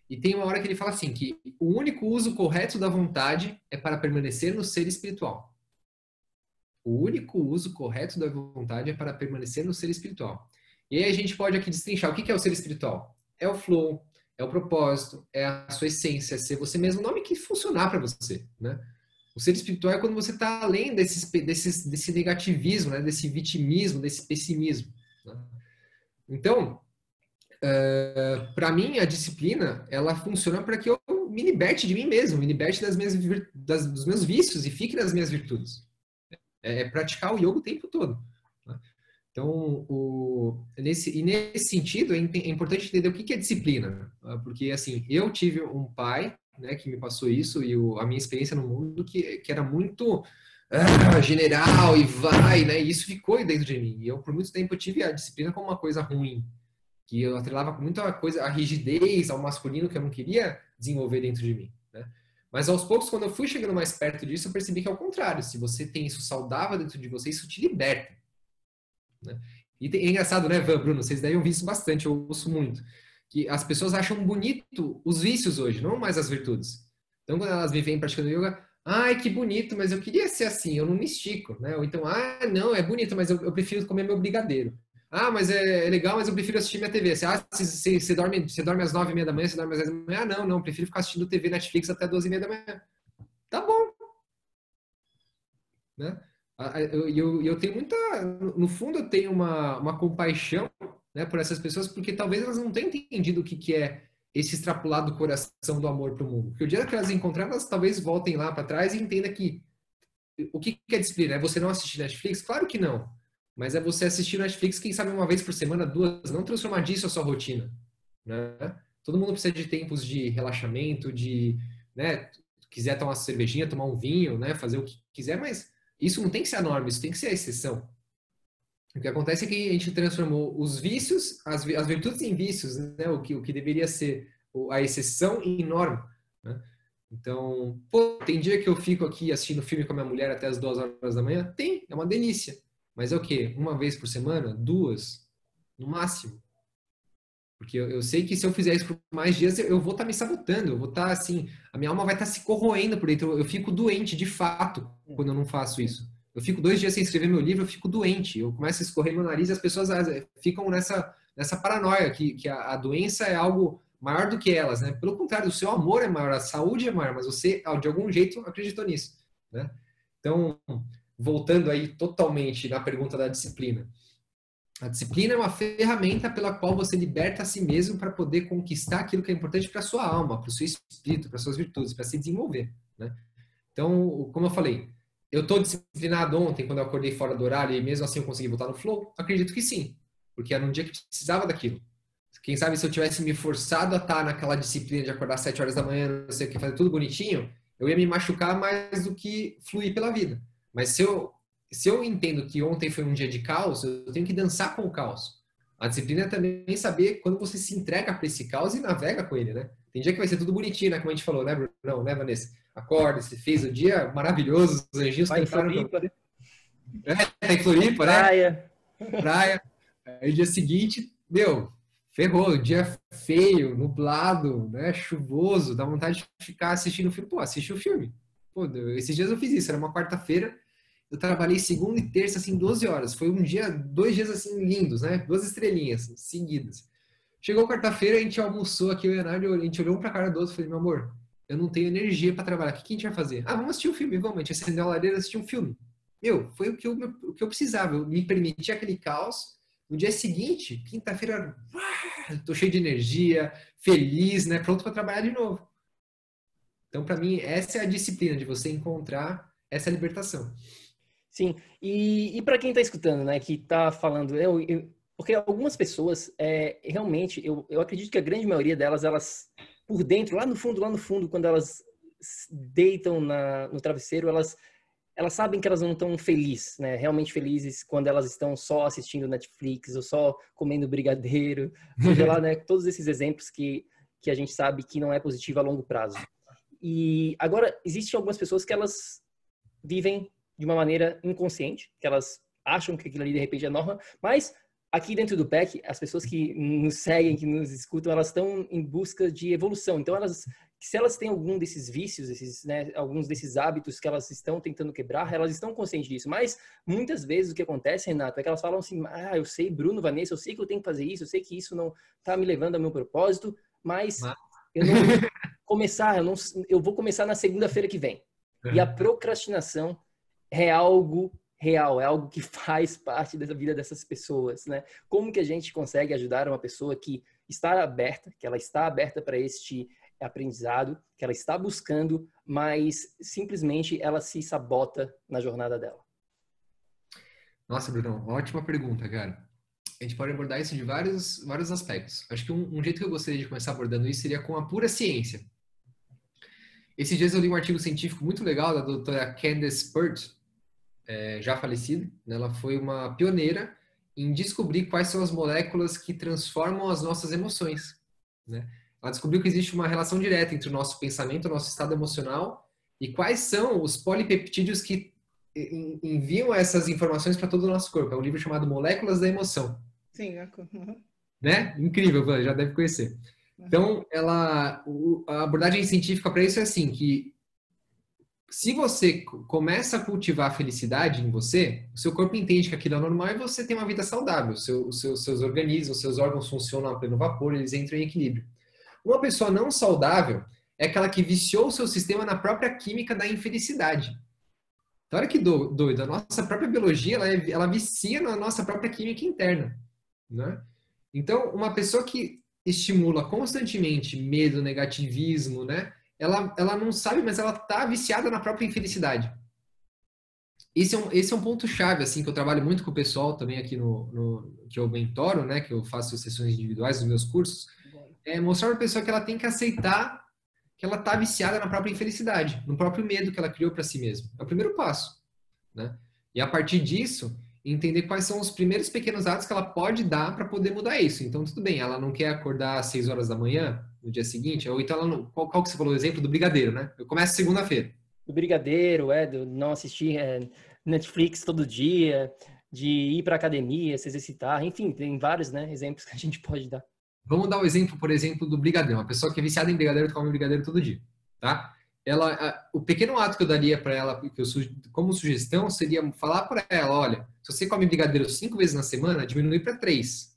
E tem uma hora que ele fala assim, que o único uso correto da vontade é para permanecer no ser espiritual. O único uso correto da vontade é para permanecer no ser espiritual. E aí a gente pode aqui destrinchar o que é o ser espiritual. É o flow, é o propósito, é a sua essência, é ser você mesmo, o nome que funcionar para você, né? O ser espiritual é quando você está além desse negativismo, né? Desse vitimismo, desse pessimismo, né? Então, para mim, a disciplina, ela funciona para que eu me liberte de mim mesmo, me liberte dos meus vícios e fique nas minhas virtudes. É praticar o yoga o tempo todo, né? Então, nesse sentido, é importante entender o que é disciplina. Porque, assim, eu tive um pai, né, que me passou isso e a minha experiência no mundo que era muito general e vai, né? E isso ficou dentro de mim. E eu, por muito tempo, eu tive a disciplina como uma coisa ruim. Que eu atrelava muito a rigidez, ao masculino que eu não queria desenvolver dentro de mim, né? Mas aos poucos, quando eu fui chegando mais perto disso, eu percebi que é o contrário. Se você tem isso saudável dentro de você, isso te liberta, né? E é engraçado, né, Bruno? Vocês devem ouvir isso bastante, eu ouço muito. Que as pessoas acham bonito os vícios hoje, não mais as virtudes. Então, quando elas me veem praticando yoga, ai, que bonito, mas eu queria ser assim, eu não me estico, né? Ou então, não, é bonito, mas eu prefiro comer meu brigadeiro. Mas é legal, mas eu prefiro assistir minha TV. Você dorme às 9h30 da manhã, você dorme às 10 da manhã? Não, prefiro ficar assistindo TV Netflix até 12h30 da manhã. Tá bom. Né? Eu tenho muita... No fundo, eu tenho uma compaixão, né, por essas pessoas, porque talvez elas não tenham entendido o que é esse extrapolado coração do amor para o mundo. Porque o dia que elas encontrarem, elas talvez voltem lá para trás e entendam que o que é disciplina? É você não assistir Netflix? Claro que não. Mas é você assistir Netflix, quem sabe uma vez por semana, 2, não transformar disso a sua rotina, né? Todo mundo precisa de tempos de relaxamento, né, quiser tomar uma cervejinha, tomar um vinho, né, fazer o que quiser, mas isso não tem que ser a norma, isso tem que ser a exceção. O que acontece é que a gente transformou os vícios, as virtudes em vícios, né, o que deveria ser a exceção em norma, né? Então, tem dia que eu fico aqui assistindo filme com a minha mulher até as 2h da manhã? Tem, é uma delícia. Mas é o quê? Uma vez por semana? 2? No máximo. Porque eu sei que se eu fizer isso por mais dias, eu vou estar me sabotando. Eu vou estar assim, a minha alma vai estar se corroendo por dentro. Eu fico doente, de fato, quando eu não faço isso. Eu fico 2 dias sem escrever meu livro, eu fico doente. Eu começo a escorrer meu nariz e as pessoas ficam nessa paranoia, que a doença é algo maior do que elas, né? Pelo contrário, o seu amor é maior, a saúde é maior, mas você, de algum jeito, acreditou nisso, né? Então, voltando aí totalmente na pergunta da disciplina. A disciplina é uma ferramenta pela qual você liberta a si mesmo para poder conquistar aquilo que é importante para a sua alma, para o seu espírito, para as suas virtudes, para se desenvolver, né? Então, como eu falei, eu estou disciplinado ontem quando eu acordei fora do horário e mesmo assim eu consegui voltar no flow? Acredito que sim, porque era um dia que precisava daquilo. Quem sabe se eu tivesse me forçado a estar naquela disciplina de acordar às 7h da manhã, não sei o que, fazer tudo bonitinho, eu ia me machucar mais do que fluir pela vida. Mas se eu entendo que ontem foi um dia de caos, eu tenho que dançar com o caos. A disciplina é também saber quando você se entrega para esse caos e navega com ele, né? Tem dia que vai ser tudo bonitinho, né? Como a gente falou, né, Bruno? Não, né, Vanessa? Acorda, você fez o dia maravilhoso, os anjinhos Vai em cantaram. Floripa. Tá em Floripa, né? Praia. Praia. Aí dia seguinte, meu, ferrou, dia feio, nublado, né? Chuvoso, dá vontade de ficar assistindo o filme. Pô, assiste o filme. Pô, esses dias eu fiz isso, era uma quarta-feira, eu trabalhei segunda e terça, assim, 12 horas. Foi um dia, 2 dias, assim, lindos, né? 2 estrelinhas seguidas. Chegou quarta-feira, a gente almoçou aqui, eu e a Nádia, a gente olhou um pra cara do outro e falei, meu amor, eu não tenho energia pra trabalhar, o que a gente vai fazer? Ah, vamos assistir um filme, vamos, a gente acendeu a lareira e assistiu um filme. Meu, foi o que eu precisava, eu me permiti aquele caos. No dia seguinte, quinta-feira, tô cheio de energia, feliz, né? Pronto para trabalhar de novo. Então, para mim, essa é a disciplina de você encontrar essa libertação. Sim, e para quem está escutando, né, que está falando, porque algumas pessoas, realmente, eu acredito que a grande maioria delas, elas, por dentro, lá no fundo, quando elas deitam no travesseiro, elas sabem que elas não estão felizes, né, realmente felizes quando elas estão só assistindo Netflix ou só comendo brigadeiro, seja lá, né, todos esses exemplos que a gente sabe que não é positivo a longo prazo. E agora, existem algumas pessoas que elas vivem de uma maneira inconsciente, que elas acham que aquilo ali de repente é norma, mas aqui dentro do PEC, as pessoas que nos seguem, que nos escutam, elas estão em busca de evolução. Então, se elas têm algum desses vícios, alguns desses hábitos que elas estão tentando quebrar, elas estão conscientes disso. Mas, muitas vezes, o que acontece, Renato, é que elas falam assim, eu sei, Bruno, Vanessa, eu sei que eu tenho que fazer isso, eu sei que isso não está me levando ao meu propósito, mas eu não vou começar, eu vou começar na segunda-feira que vem. E a procrastinação é algo real, é algo que faz parte da vida dessas pessoas, né? Como que a gente consegue ajudar uma pessoa que está aberta, que ela está aberta para este aprendizado, que ela está buscando, mas simplesmente ela se sabota na jornada dela? Nossa, Bruno, ótima pergunta, cara. A gente pode abordar isso de vários aspectos. Acho que um jeito que eu gostaria de começar abordando isso seria com a pura ciência. Esses dias eu li um artigo científico muito legal da doutora Candace Pert, já falecida. Ela foi uma pioneira em descobrir quais são as moléculas que transformam as nossas emoções, né? Ela descobriu que existe uma relação direta entre o nosso pensamento, o nosso estado emocional e quais são os polipeptídeos que enviam essas informações para todo o nosso corpo. É um livro chamado Moléculas da Emoção. Sim, Né? Incrível, já deve conhecer. Então, a abordagem científica para isso é assim, que se você começa a cultivar a felicidade em você, o seu corpo entende que aquilo é normal e você tem uma vida saudável. Seus organismos, seus órgãos funcionam a pleno vapor, eles entram em equilíbrio. Uma pessoa não saudável é aquela que viciou o seu sistema na própria química da infelicidade. Então, olha que doido. A nossa própria biologia, ela vicia na nossa própria química interna, né? Então, uma pessoa que estimula constantemente medo, negativismo, né? Ela não sabe, mas ela está viciada na própria infelicidade. Esse é um ponto-chave, assim, que eu trabalho muito com o pessoal também aqui que eu mentoro, né? Que eu faço sessões individuais nos meus cursos. É mostrar para a pessoa que ela tem que aceitar que ela está viciada na própria infelicidade, no próprio medo que ela criou para si mesma. É o primeiro passo, né? E a partir disso, entender quais são os primeiros pequenos atos que ela pode dar para poder mudar isso. Então, tudo bem, ela não quer acordar às 6 horas da manhã no dia seguinte, ou então ela não, qual que você falou o exemplo do brigadeiro, né? Eu começo segunda-feira. Do brigadeiro, do não assistir Netflix todo dia, de ir para academia, se exercitar, enfim, tem vários, né, exemplos que a gente pode dar. Vamos dar o exemplo, por exemplo, do brigadeiro. Uma pessoa que é viciada em brigadeiro come brigadeiro todo dia, tá? O pequeno ato que eu daria para ela, como sugestão, seria falar para ela, olha, se você come brigadeiro 5 vezes na semana, diminui para 3.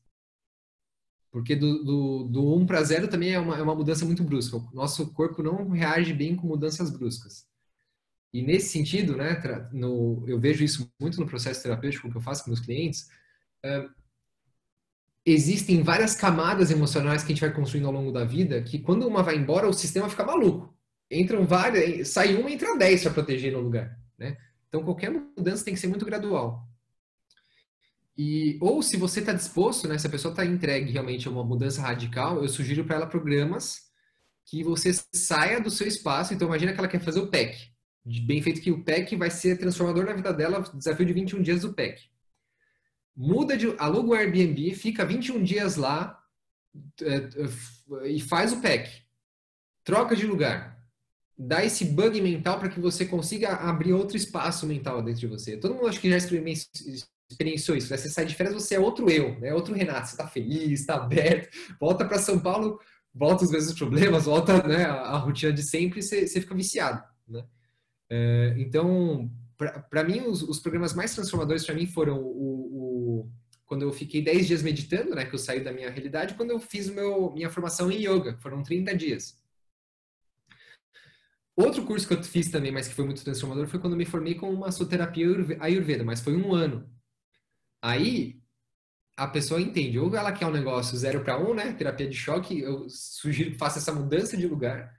Porque do 1 para 0 também é uma mudança muito brusca. O nosso corpo não reage bem com mudanças bruscas. E nesse sentido, né, eu vejo isso muito no processo terapêutico que eu faço com meus clientes. Existem várias camadas emocionais que a gente vai construindo ao longo da vida, que quando uma vai embora, o sistema fica maluco. Entram várias, sai uma, entra 10 para proteger no lugar, né? Então, qualquer mudança tem que ser muito gradual. Ou se você está disposto, né, se a pessoa está entregue realmente a uma mudança radical, eu sugiro para ela programas que você saia do seu espaço. Então, imagina que ela quer fazer o PEC. Bem feito que o PEC vai ser transformador na vida dela, desafio de 21 dias do PEC. Aluga o Airbnb, fica 21 dias lá e faz o PEC. troca de lugar. Dá esse bug mental para que você consiga abrir outro espaço mental dentro de você. Todo mundo acho que já experienciou isso. Né? Você sai de férias, você é outro eu, né? Outro Renato. Você está feliz, está aberto, volta para São Paulo, volta os mesmos problemas, volta, né, a rotina de sempre e você fica viciado. Né? Então, para mim, os programas mais transformadores para mim foram quando eu fiquei 10 dias meditando, né, que eu saí da minha realidade, quando eu fiz minha formação em yoga, que foram 30 dias. Outro curso que eu fiz também, mas que foi muito transformador, foi quando eu me formei com massoterapia Ayurveda, mas foi 1 ano. Aí, a pessoa entende, ou ela quer um negócio 0 para 1, né, terapia de choque, eu sugiro que faça essa mudança de lugar,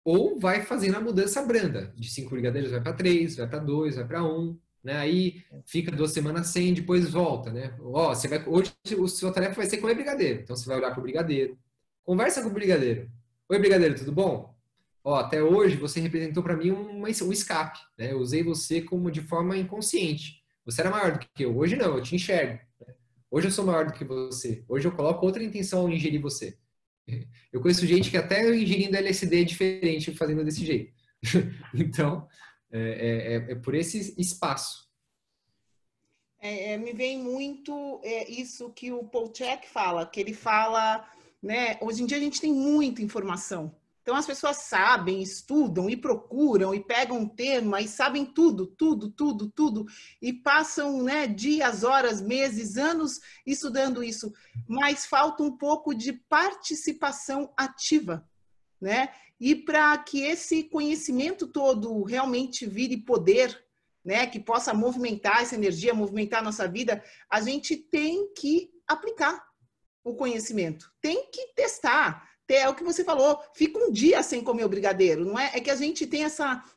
ou vai fazendo a mudança branda, de 5 brigadeiros vai para 3, vai para 2, vai para 1, né, aí fica 2 semanas sem, depois volta, né, ó, hoje a sua tarefa vai ser comer brigadeiro, então você vai olhar para o brigadeiro, conversa com o brigadeiro, oi brigadeiro, tudo bom? Ó, até hoje você representou para mim um escape, né? Eu usei você como de forma inconsciente. Você era maior do que eu. Hoje não, eu te enxergo. Né? Hoje eu sou maior do que você. Hoje eu coloco outra intenção ao ingerir você. Eu conheço gente que até ingerindo LSD é diferente fazendo desse jeito. Então, é por esse espaço. Me vem muito isso que o Paul Chek fala, que ele fala, né? Hoje em dia a gente tem muita informação. Então, as pessoas sabem, estudam e procuram e pegam um tema e sabem tudo, e passam, né, dias, horas, meses, anos estudando isso, mas falta um pouco de participação ativa, né? E para que esse conhecimento todo realmente vire poder, né, que possa movimentar essa energia, movimentar a nossa vida, a gente tem que aplicar o conhecimento, tem que testar. É o que você falou, fica um dia sem comer o brigadeiro, não é? É que a gente tem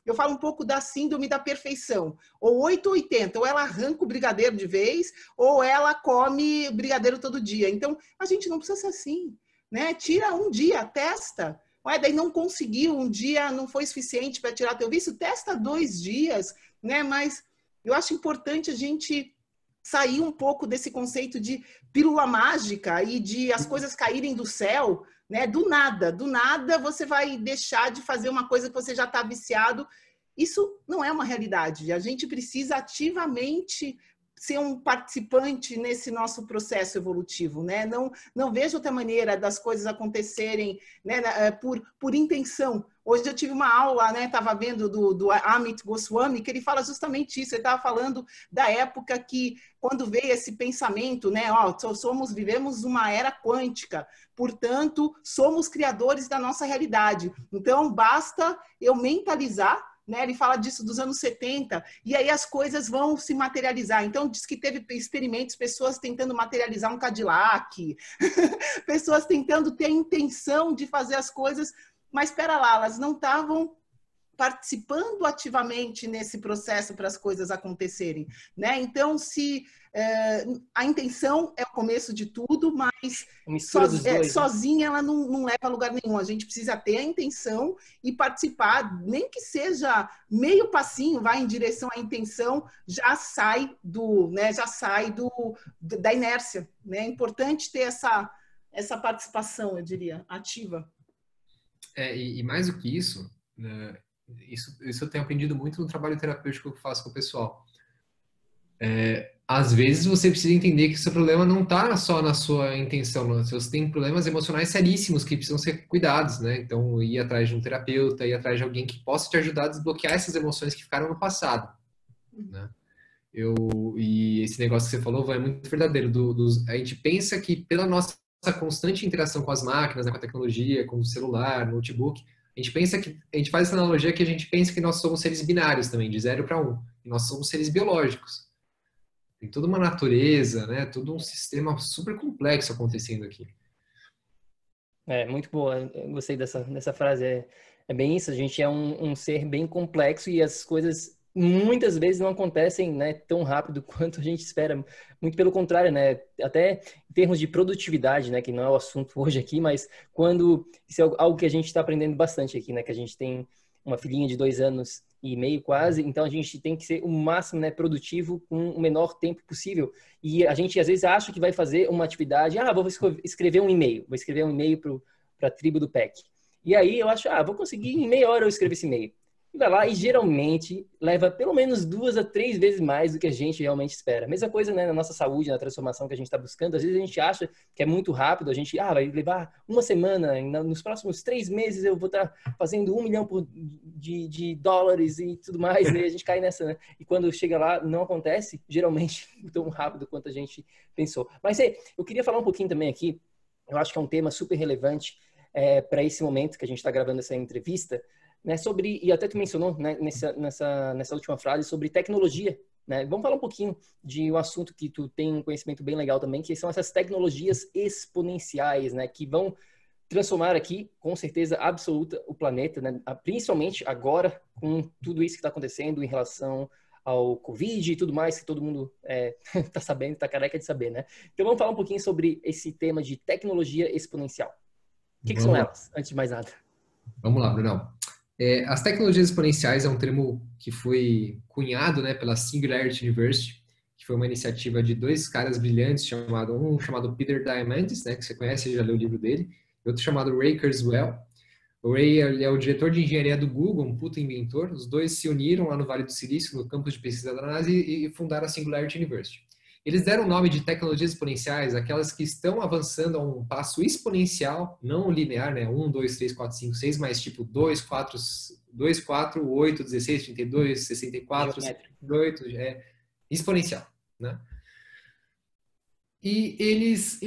eu falo um pouco da síndrome da perfeição, ou 8 ou 80, ou ela arranca o brigadeiro de vez, ou ela come o brigadeiro todo dia. Então, a gente não precisa ser assim, né? Tira um dia, testa. Daí não conseguiu, um dia não foi suficiente para tirar teu vício, testa 2 dias, né? Mas eu acho importante a gente sair um pouco desse conceito de pílula mágica e de as coisas caírem do céu, né? Do nada você vai deixar de fazer uma coisa que você já está viciado. Isso não é uma realidade. A gente precisa ativamente ser um participante nesse nosso processo evolutivo, né? Não vejo outra maneira das coisas acontecerem, né, por intenção. Hoje eu tive uma aula, né? Estava vendo do Amit Goswami, que ele fala justamente isso. Ele estava falando da época que, quando veio esse pensamento, né? Vivemos uma era quântica, portanto, somos criadores da nossa realidade. Então, basta eu mentalizar. Né, ele fala disso dos anos 70, e aí as coisas vão se materializar. Então, diz que teve experimentos, pessoas tentando materializar um Cadillac, pessoas tentando ter a intenção de fazer as coisas, mas espera lá, elas não estavam participando ativamente nesse processo para as coisas acontecerem, né? Então, a intenção é o começo de tudo, mas sozinha ela não leva a lugar nenhum. A gente precisa ter a intenção e participar, nem que seja meio passinho, vai em direção à intenção, já sai da inércia, né? É importante ter essa participação, eu diria, ativa. E mais do que isso, né? Isso eu tenho aprendido muito no trabalho terapêutico que eu faço com o pessoal. Às vezes você precisa entender que o seu problema não está só na sua intenção, não. Você tem problemas emocionais seríssimos que precisam ser cuidados, né? Então, ir atrás de um terapeuta, ir atrás de alguém que possa te ajudar a desbloquear essas emoções que ficaram no passado, né? E esse negócio que você falou é muito verdadeiro. A gente pensa que pela nossa constante interação com as máquinas, né, com a tecnologia, com o celular, notebook, a gente faz essa analogia que a gente pensa que nós somos seres binários também, de 0 para 1. E nós somos seres biológicos. Tem toda uma natureza, né? Todo um sistema super complexo acontecendo aqui. Muito boa. Eu gostei dessa frase. É bem isso. A gente é um ser bem complexo e as coisas muitas vezes não acontecem, né, tão rápido quanto a gente espera. Muito pelo contrário, né? Até em termos de produtividade, né, que não é o assunto hoje aqui, mas isso é algo que a gente está aprendendo bastante aqui, né? Que a gente tem uma filhinha de 2 anos e meio quase, então a gente tem que ser o máximo, né, produtivo com o menor tempo possível. E a gente às vezes acha que vai fazer uma atividade, vou escrever um e-mail para a tribo do PEC. E aí eu acho, vou conseguir em meia hora eu escrever esse e-mail. E vai lá e geralmente leva pelo menos 2 a 3 vezes mais do que a gente realmente espera. Mesma coisa, né, na nossa saúde, na transformação que a gente está buscando. Às vezes a gente acha que é muito rápido, a gente, vai levar uma semana, nos próximos 3 meses eu vou estar fazendo 1 milhão de dólares e tudo mais, e a gente cai nessa, né? E quando chega lá, não acontece, geralmente, tão rápido quanto a gente pensou. Mas eu queria falar um pouquinho também aqui, eu acho que é um tema super relevante para esse momento que a gente está gravando essa entrevista, né, e até tu mencionou, né, nessa última frase sobre tecnologia, né? Vamos falar um pouquinho de um assunto que tu tem um conhecimento bem legal também, que são essas tecnologias exponenciais, né, que vão transformar aqui, com certeza absoluta, o planeta, né, principalmente agora com tudo isso que está acontecendo em relação ao Covid e tudo mais, que todo mundo está sabendo, está careca de saber, né? Então vamos falar um pouquinho sobre esse tema de tecnologia exponencial. O que são elas, antes de mais nada? Vamos lá, Brunão. As tecnologias exponenciais é um termo que foi cunhado, né, pela Singularity University, que foi uma iniciativa de 2 caras brilhantes, um chamado Peter Diamandis, né, que você conhece, já leu o livro dele, e outro chamado Ray Kurzweil. O Ray é o diretor de engenharia do Google, um puta inventor. Os dois se uniram lá no Vale do Silício, no campus de pesquisa da NASA, e fundaram a Singularity University. Eles deram o nome de tecnologias exponenciais, aquelas que estão avançando a um passo exponencial, não linear, né? 1, 2, 3, 4, 5, 6, mas tipo 2, 4, 8, 16, 32, 64, 58, exponencial, né? E eles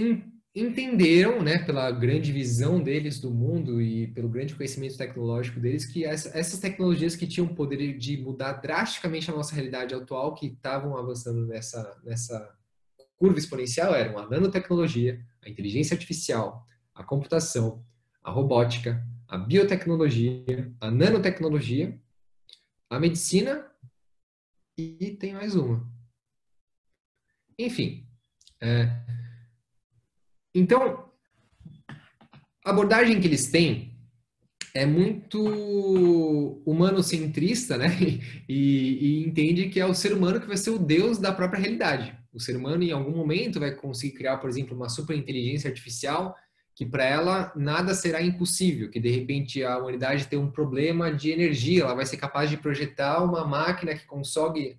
entenderam, né, pela grande visão deles do mundo e pelo grande conhecimento tecnológico deles, que essas tecnologias que tinham o poder de mudar drasticamente a nossa realidade atual, que estavam avançando nessa curva exponencial, eram a nanotecnologia, a inteligência artificial, a computação, a robótica, a biotecnologia, a nanotecnologia, a medicina e tem mais uma. Enfim. Então, a abordagem que eles têm é muito humanocentrista, né? E entende que é o ser humano que vai ser o deus da própria realidade. O ser humano, em algum momento, vai conseguir criar, por exemplo, uma superinteligência artificial que para ela nada será impossível, que de repente a humanidade tem um problema de energia, ela vai ser capaz de projetar uma máquina que consegue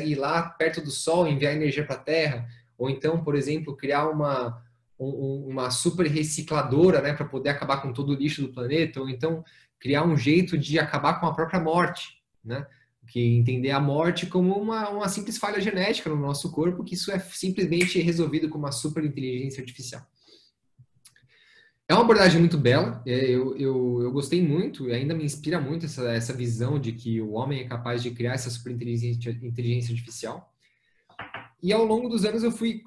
ir lá perto do Sol, enviar energia para a Terra, ou então, por exemplo, criar uma super recicladora, né, para poder acabar com todo o lixo do planeta, ou então criar um jeito de acabar com a própria morte, né? Que entender a morte como uma simples falha genética no nosso corpo, que isso é simplesmente resolvido com uma super inteligência artificial. É uma abordagem muito bela, eu gostei muito e ainda me inspira muito essa visão de que o homem é capaz de criar essa super inteligência artificial. E ao longo dos anos eu fui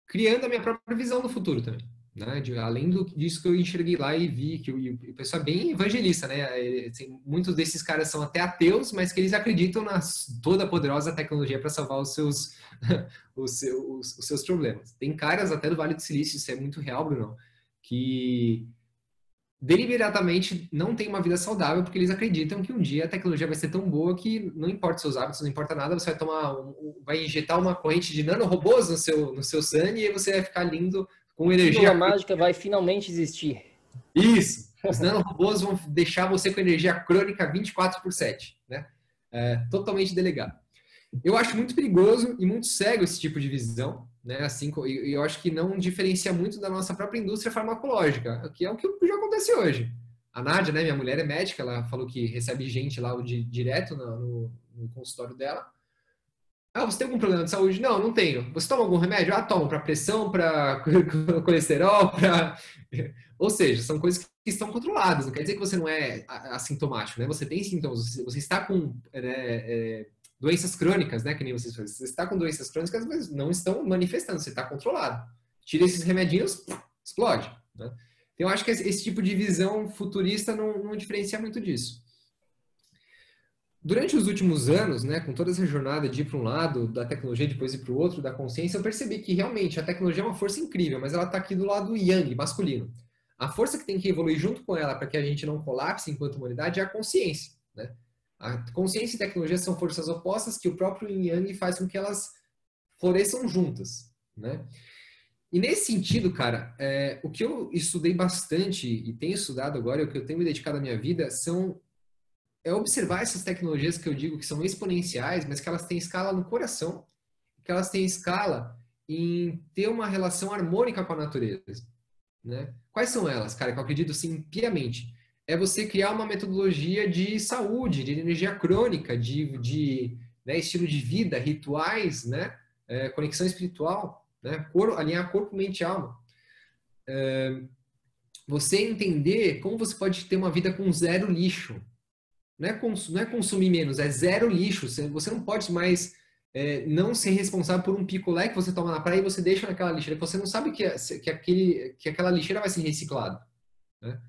criando a minha própria visão do futuro também, né? Além disso que eu enxerguei lá e vi que o pessoal é bem evangelista, né? Assim, muitos desses caras são até ateus, mas que eles acreditam na toda poderosa tecnologia para salvar os seus problemas. Tem caras até do Vale do Silício, isso é muito real, Bruno, que deliberadamente não tem uma vida saudável porque eles acreditam que um dia a tecnologia vai ser tão boa que não importa os seus hábitos, não importa nada, você vai injetar uma corrente de nanorobôs no seu sangue e você vai ficar lindo com energia. A mágica vai finalmente existir. Isso! Os nanorobôs vão deixar você com energia crônica 24/7, né? Totalmente delegado. Eu acho muito perigoso e muito cego esse tipo de visão, né? Assim, eu acho que não diferencia muito da nossa própria indústria farmacológica, que é o que já acontece hoje. A Nádia, né, minha mulher é médica, ela falou que recebe gente lá direto no consultório dela. Você tem algum problema de saúde? Não, não tenho. Você toma algum remédio? Tomo para pressão, para colesterol, Ou seja, são coisas que estão controladas. Não quer dizer que você não é assintomático, né? Você tem sintomas, você está com doenças crônicas, né? Que nem vocês fazem. Você está com doenças crônicas, mas não estão manifestando, você está controlado. Tira esses remedinhos, explode, né? Então, eu acho que esse tipo de visão futurista não diferencia muito disso. Durante os últimos anos, né, com toda essa jornada de ir para um lado da tecnologia, depois ir para o outro, da consciência, eu percebi que realmente a tecnologia é uma força incrível, mas ela está aqui do lado yang, masculino. A força que tem que evoluir junto com ela para que a gente não colapse enquanto humanidade é a consciência, né? A consciência e tecnologia são forças opostas que o próprio Yin Yang faz com que elas floresçam juntas, né? E nesse sentido, cara, o que eu estudei bastante e tenho estudado agora, e o que eu tenho me dedicado à minha vida, é observar essas tecnologias que eu digo que são exponenciais, mas que elas têm escala no coração, que elas têm escala em ter uma relação harmônica com a natureza, né? Quais são elas, cara? Que eu acredito, sim, piamente. É você criar uma metodologia de saúde, de energia crônica, né, estilo de vida, rituais, né? Conexão espiritual, né? Alinhar corpo, mente e alma. Você entender como você pode ter uma vida com zero lixo. Não é consumir menos, é zero lixo. Você não pode mais não ser responsável por um picolé que você toma na praia e você deixa naquela lixeira. Você não sabe que aquela lixeira vai ser reciclada, né?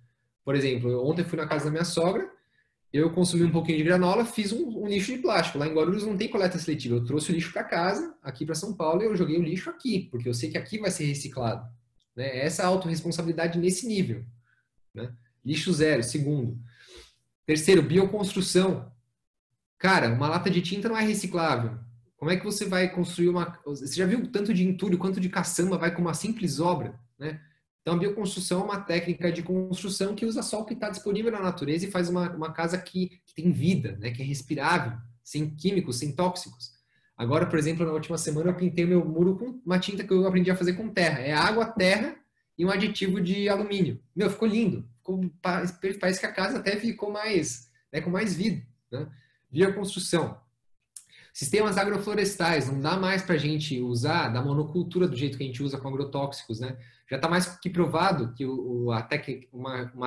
Por exemplo, ontem eu fui na casa da minha sogra, eu consumi um pouquinho de granola, fiz um lixo de plástico. Lá em Guarulhos não tem coleta seletiva. Eu trouxe o lixo para casa, aqui para São Paulo, e eu joguei o lixo aqui, porque eu sei que aqui vai ser reciclado, né? Essa autorresponsabilidade nesse nível, né? Lixo zero. Segundo. Terceiro, bioconstrução. Cara, uma lata de tinta não é reciclável. Como é que você vai construir uma... Você já viu tanto de entulho quanto de caçamba vai com uma simples obra, né? Então, a bioconstrução é uma técnica de construção que usa só o que está disponível na natureza e faz uma casa que tem vida, né? Que é respirável, sem químicos, sem tóxicos. Agora, por exemplo, na última semana eu pintei meu muro com uma tinta que eu aprendi a fazer com terra. É água, terra e um aditivo de alumínio. Meu, ficou lindo. Parece que a casa até ficou mais, né, com mais vida, né? Bioconstrução. Sistemas agroflorestais, não dá mais para a gente usar da monocultura do jeito que a gente usa com agrotóxicos, né? Já está mais que provado que uma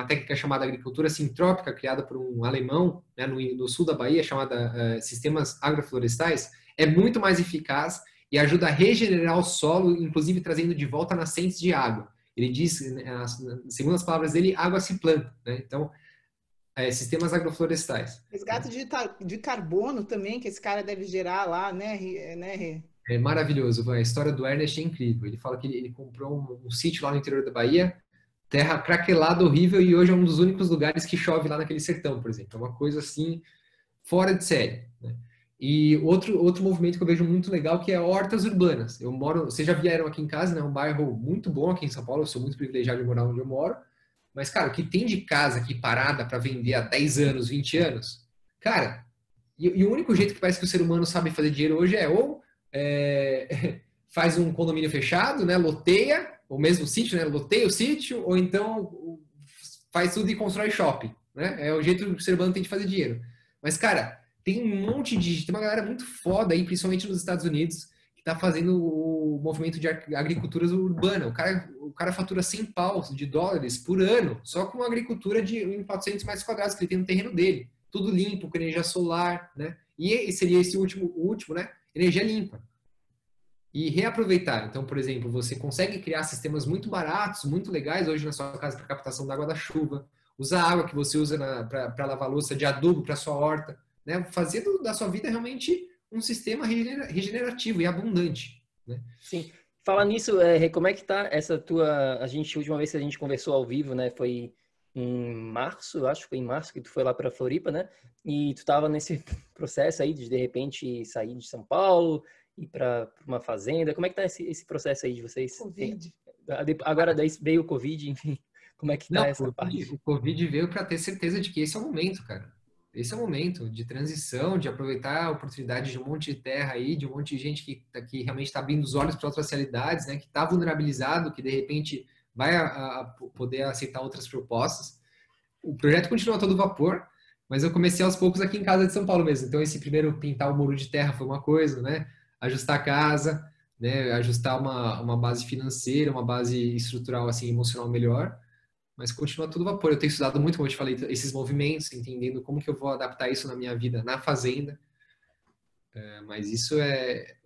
técnica chamada agricultura sintrópica, criada por um alemão, né, no sul da Bahia, chamada sistemas agroflorestais, é muito mais eficaz e ajuda a regenerar o solo, inclusive trazendo de volta nascentes de água. Ele diz, segundo as palavras dele, água se planta, né? Então, sistemas agroflorestais. Resgate de carbono também, que esse cara deve gerar lá, né? É maravilhoso. A história do Ernest é incrível. Ele fala que ele comprou um sítio lá no interior da Bahia, terra craquelada, horrível, e hoje é um dos únicos lugares que chove lá naquele sertão, por exemplo. É uma coisa assim, fora de série, né? E outro movimento que eu vejo muito legal que é hortas urbanas. Vocês já vieram aqui em casa, né? É um bairro muito bom aqui em São Paulo. Eu sou muito privilegiado de morar onde eu moro. Mas, cara, o que tem de casa aqui parada para vender há 10 anos, 20 anos, cara, e o único jeito que parece que o ser humano sabe fazer dinheiro hoje faz um condomínio fechado, né? Loteia, ou mesmo o sítio, né? Loteia o sítio, ou então faz tudo e constrói shopping, né? É o jeito que o ser humano tem de fazer dinheiro. Mas, cara, tem uma galera muito foda aí, principalmente nos Estados Unidos, que tá fazendo o movimento de agricultura urbana. O cara fatura 100 paus de dólares por ano, só com agricultura em 400 metros quadrados que ele tem no terreno dele. Tudo limpo, com energia solar, né? E seria esse o último, né? Energia limpa. E reaproveitar. Então, por exemplo, você consegue criar sistemas muito baratos, muito legais hoje na sua casa para captação da água da chuva. Usar a água que você usa para lavar louça de adubo para sua horta, né? Fazer da sua vida realmente um sistema regenerativo e abundante, né? Sim. Fala nisso, como é que tá essa tua... A última vez que a gente conversou ao vivo, né? Foi em março, eu acho que foi em março que tu foi lá para Floripa, né? E tu tava nesse processo aí de repente sair de São Paulo, ir para uma fazenda. Como é que tá esse processo aí de vocês? Covid. Agora daí veio o Covid, enfim. Como é que tá essa parte? O Covid veio para ter certeza de que esse é o momento, cara. Esse é o momento de transição, de aproveitar a oportunidade de um monte de terra aí, de um monte de gente que realmente está abrindo os olhos para outras realidades, né? Que está vulnerabilizado, que de repente vai poder aceitar outras propostas. O projeto continua a todo vapor, mas eu comecei aos poucos aqui em casa de São Paulo mesmo. Então, esse primeiro pintar o muro de terra foi uma coisa, né? Ajustar a casa, né? Ajustar uma base financeira, uma base estrutural, assim, emocional melhor. Mas continua todo vapor. Eu tenho estudado muito, como eu te falei, esses movimentos, entendendo como que eu vou adaptar isso na minha vida, na fazenda. Mas isso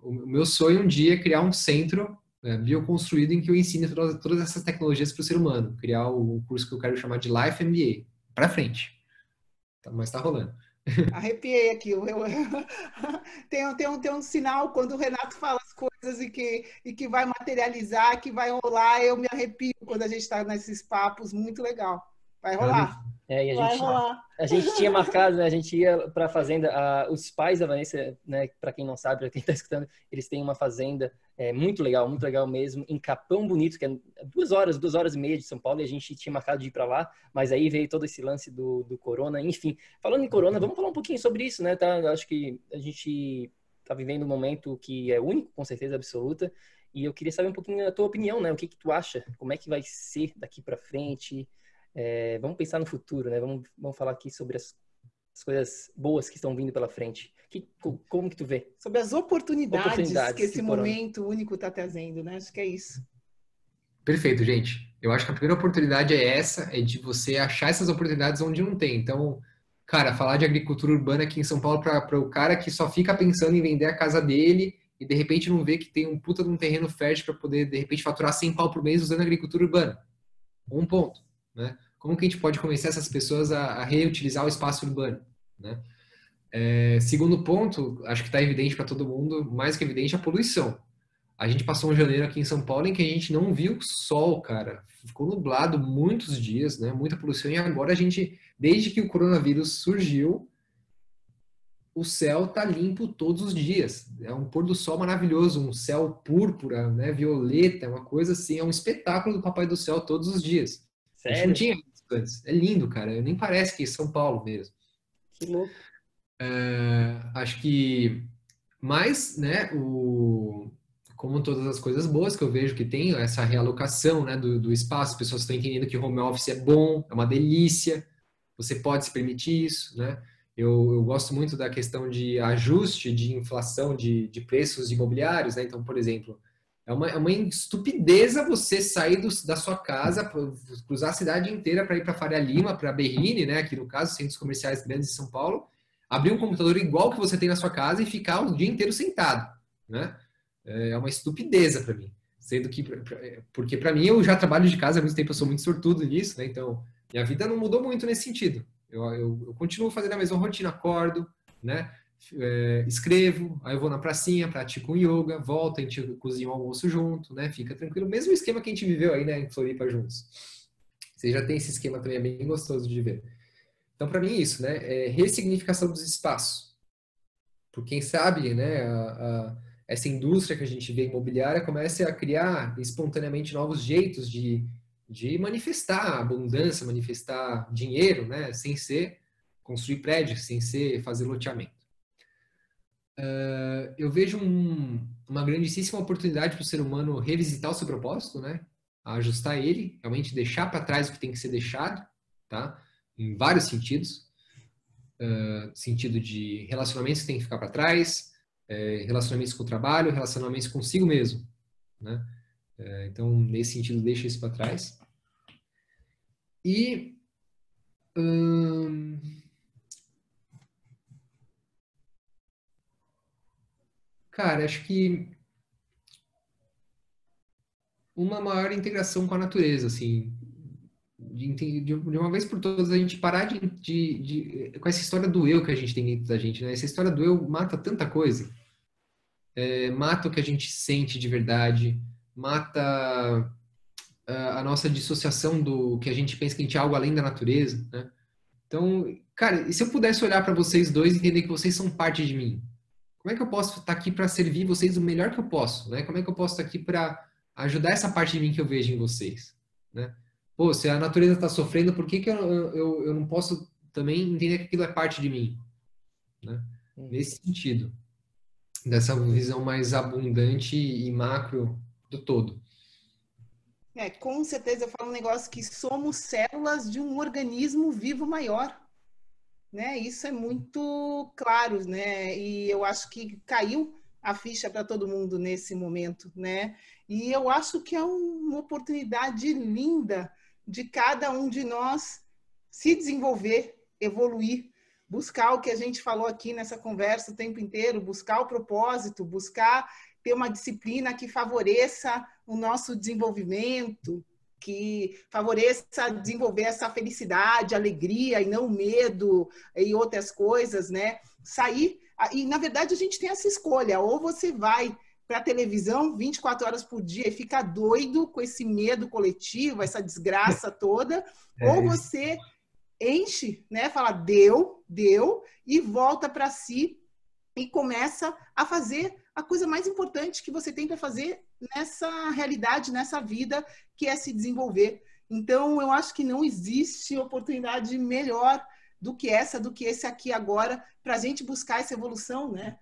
o meu sonho um dia é criar um centro bioconstruído em que eu ensine todas essas tecnologias para o ser humano. Criar o curso que eu quero chamar de Life MBA. Para frente. Mas está rolando. Arrepiei aqui. Tem um sinal quando o Renato fala as coisas e que vai materializar, que vai rolar. Eu me arrepio quando a gente está nesses papos. Muito legal. Vai rolar. E Vai rolar. a gente tinha marcado, né? A gente ia para a fazenda. Os pais da Vanessa, né? Para quem não sabe, para quem está escutando, eles têm uma fazenda muito legal mesmo, em Capão Bonito, que é 2 horas e meia de São Paulo, e a gente tinha marcado de ir para lá, mas aí veio todo esse lance do corona. Enfim, falando em corona, vamos falar um pouquinho sobre isso, né? Tá? Eu acho que a gente está vivendo um momento que é único, com certeza absoluta, e eu queria saber um pouquinho da tua opinião, né? O que tu acha? Como é que vai ser daqui para frente? Vamos pensar no futuro, né? Vamos falar aqui sobre as coisas boas que estão vindo pela frente. Como que tu vê? Sobre as oportunidades que esse corona. momento único está trazendo, né? Acho que é isso. Perfeito, gente. Eu acho que a primeira oportunidade é de você achar essas oportunidades onde não tem. Então, cara, falar de agricultura urbana aqui em São Paulo para o cara que só fica pensando em vender a casa dele e de repente não vê que tem um puta de um terreno fértil para poder, de repente, faturar 100 pau por mês usando agricultura urbana. Um ponto, né? Como que a gente pode convencer essas pessoas a reutilizar o espaço urbano, né? Segundo ponto, acho que está evidente para todo mundo, mais que evidente, a poluição. A gente passou um janeiro aqui em São Paulo em que a gente não viu sol, cara. Ficou nublado muitos dias, né? Muita poluição. E agora a gente, desde que o coronavírus surgiu, o céu tá limpo todos os dias. É um pôr do sol maravilhoso, um céu púrpura, né? Violeta, uma coisa assim. É um espetáculo do Papai do Céu todos os dias. A gente não Sério? tinha isso antes. É lindo, cara. Nem parece que é São Paulo mesmo. Que louco. Acho que mais, né, como todas as coisas boas que eu vejo que tem, essa realocação, né, do espaço, as pessoas estão entendendo que home office é bom, é uma delícia, você pode se permitir isso, né? Eu gosto muito da questão de ajuste de inflação de preços imobiliários, né? Então, por exemplo, é uma estupideza você sair da sua casa, cruzar a cidade inteira para ir para Faria Lima, para Berrini, né? Aqui no caso, centros comerciais grandes de São Paulo, abrir um computador igual que você tem na sua casa e ficar o dia inteiro sentado, né? É uma estupidez para mim. Sendo que, porque para mim, eu já trabalho de casa há muito tempo, eu sou muito sortudo nisso, né? Então, minha vida não mudou muito nesse sentido. Eu continuo fazendo a mesma rotina, acordo, né? Escrevo, aí eu vou na pracinha, pratico um yoga, volto, a gente cozinha um almoço junto, né? Fica tranquilo. Mesmo esquema que a gente viveu aí, né? Em Floripa juntos. Você já tem esse esquema também, é bem gostoso de ver. Então, para mim, isso, né? Ressignificação dos espaços. Por quem sabe, né? Essa indústria que a gente vê imobiliária comece a criar espontaneamente novos jeitos de manifestar abundância, manifestar dinheiro, né? Sem ser construir prédios, sem ser fazer loteamento. Eu vejo uma grandíssima oportunidade para o ser humano revisitar o seu propósito, né? Ajustar ele, realmente deixar para trás o que tem que ser deixado, tá? Em vários sentidos. Sentido de relacionamentos que tem que ficar para trás, relacionamentos com o trabalho, relacionamentos consigo mesmo, né? Então, nesse sentido, deixa isso para trás. E cara, acho que uma maior integração com a natureza, assim, de uma vez por todas a gente parar com essa história do eu que a gente tem dentro da gente, né? Essa história do eu mata tanta coisa. Mata o que a gente sente de verdade, mata a nossa dissociação do que a gente pensa que a gente é algo além da natureza, né? Então, cara, e se eu pudesse olhar para vocês dois e entender que vocês são parte de mim? Como é que eu posso estar aqui para servir vocês o melhor que eu posso, né? Como é que eu posso estar aqui para ajudar essa parte de mim que eu vejo em vocês, né? Pô, se a natureza está sofrendo, por que eu não posso também entender que aquilo é parte de mim, né? Nesse sentido, dessa visão mais abundante e macro do todo. Com certeza eu falo um negócio que somos células de um organismo vivo maior, né? Isso é muito claro, né? E eu acho que caiu a ficha para todo mundo nesse momento, né? E eu acho que é uma oportunidade linda de cada um de nós se desenvolver, evoluir, buscar o que a gente falou aqui nessa conversa o tempo inteiro, buscar o propósito, buscar ter uma disciplina que favoreça o nosso desenvolvimento, que favoreça desenvolver essa felicidade, alegria e não medo e outras coisas, né? Sair, e na verdade a gente tem essa escolha, ou você vai para a televisão 24 horas por dia e fica doido com esse medo coletivo, essa desgraça toda, ou você enche, né? Fala, deu, e volta para si e começa a fazer a coisa mais importante que você tem para fazer nessa realidade, nessa vida, que é se desenvolver. Então, eu acho que não existe oportunidade melhor do que esse aqui agora, para a gente buscar essa evolução, né?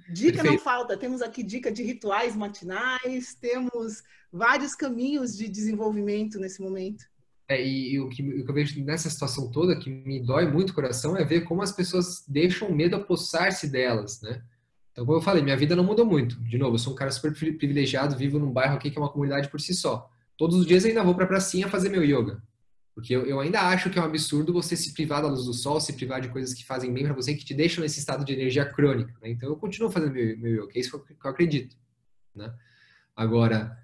Dica não falta, temos aqui dica de rituais matinais, temos vários caminhos de desenvolvimento nesse momento. E o que eu vejo nessa situação toda, que me dói muito o coração, é ver como as pessoas deixam o medo apossar-se delas, né? Então, como eu falei, minha vida não mudou muito. De novo, eu sou um cara super privilegiado, vivo num bairro aqui que é uma comunidade por si só. Todos os dias eu ainda vou pra pracinha fazer meu yoga. Porque eu ainda acho que é um absurdo você se privar da luz do sol, se privar de coisas que fazem bem para você, que te deixam nesse estado de energia crônica, né? Então, eu continuo fazendo meu yoga, é isso que eu acredito, né? Agora,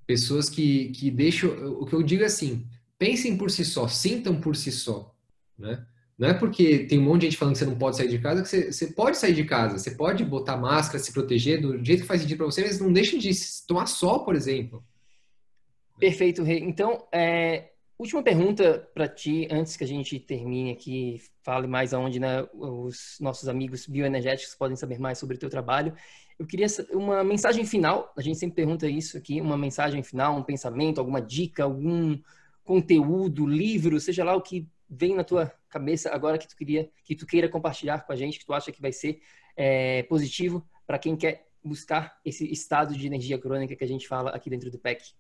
pessoas que deixam... O que eu digo é assim, pensem por si só, sintam por si só, né? Não é porque tem um monte de gente falando que você não pode sair de casa, que você pode sair de casa, você pode botar máscara, se proteger do jeito que faz sentido para você, mas não deixem de tomar sol, por exemplo. Perfeito, Rei. Então, última pergunta para ti, antes que a gente termine aqui, fale mais aonde, né, os nossos amigos bioenergéticos podem saber mais sobre o teu trabalho. Eu queria uma mensagem final, a gente sempre pergunta isso aqui, uma mensagem final, um pensamento, alguma dica, algum conteúdo, livro, seja lá o que vem na tua cabeça agora que tu queira compartilhar com a gente, que tu acha que vai ser positivo para quem quer buscar esse estado de energia crônica que a gente fala aqui dentro do PEC.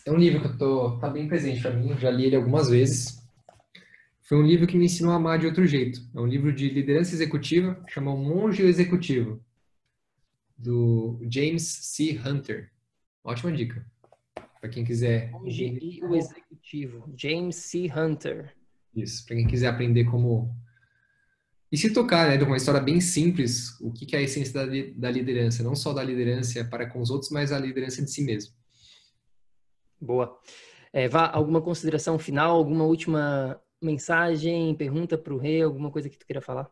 É um livro que tá bem presente para mim, eu já li ele algumas vezes. Foi um livro que me ensinou a amar de outro jeito. É um livro de liderança executiva, chama O Monge e o Executivo, do James C. Hunter. Ótima dica. Para quem quiser... O Monge e o Executivo, James C. Hunter. Isso, para quem quiser aprender como... E se tocar, né, de uma história bem simples, o que é a essência da liderança. Não só da liderança para com os outros, mas a liderança de si mesmo. Boa. Vá, alguma consideração final, alguma última mensagem, pergunta para o Rei, alguma coisa que tu queira falar?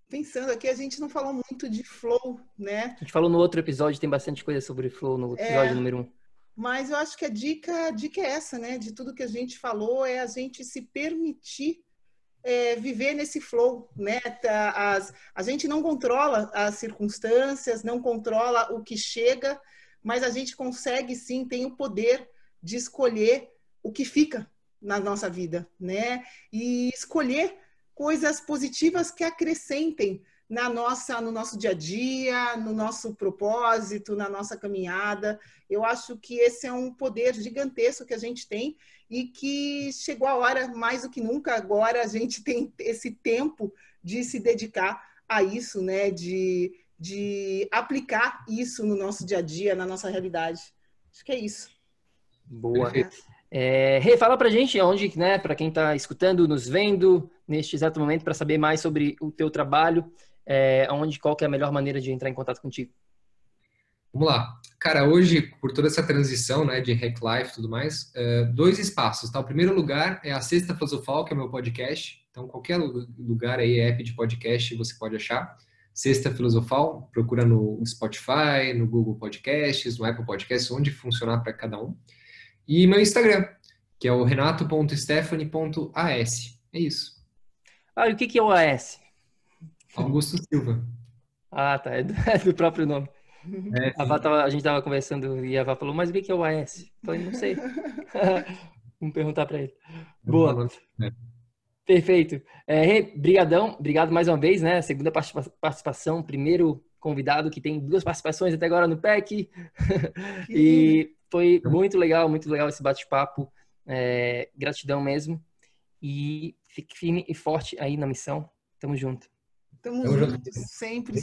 Pensando aqui, a gente não falou muito de flow, né? A gente falou no outro episódio, tem bastante coisa sobre flow no episódio número 1. Mas eu acho que a dica é essa, né? De tudo que a gente falou, é a gente se permitir viver nesse flow, né? A gente não controla as circunstâncias, não controla o que chega, mas a gente consegue sim, tem o poder de escolher o que fica na nossa vida, né? E escolher coisas positivas que acrescentem no nosso dia a dia, no nosso propósito, na nossa caminhada. Eu acho que esse é um poder gigantesco que a gente tem e que chegou a hora, mais do que nunca, agora a gente tem esse tempo de se dedicar a isso, né? De aplicar isso no nosso dia a dia, na nossa realidade. Acho que é isso. Boa. Rei, fala pra gente onde, né, para quem está escutando, nos vendo neste exato momento, para saber mais sobre o teu trabalho, qual que é a melhor maneira de entrar em contato contigo. Vamos lá. Cara, hoje, por toda essa transição, né, de Hack Life e tudo mais, 2 espaços, tá? O primeiro lugar é a Sexta Filosofal, que é o meu podcast. Então, qualquer lugar aí, app de podcast, você pode achar. Sexta Filosofal, procura no Spotify, no Google Podcasts, no Apple Podcasts, onde funcionar para cada um. E meu Instagram, que é o renato.stephanie.as. É isso. E o que é o AS? Augusto Silva. Tá. É do próprio nome. A gente estava conversando e a Vá falou, mas o que é o AS? Eu falei, não sei. Vamos perguntar para ele. Boa. Perfeito. Brigadão, obrigado mais uma vez, né? Segunda participação, primeiro convidado que tem 2 participações até agora no PEC. E foi muito legal esse bate-papo. Gratidão mesmo. E fique firme e forte aí na missão. Tamo junto. Tamo juntos, sempre.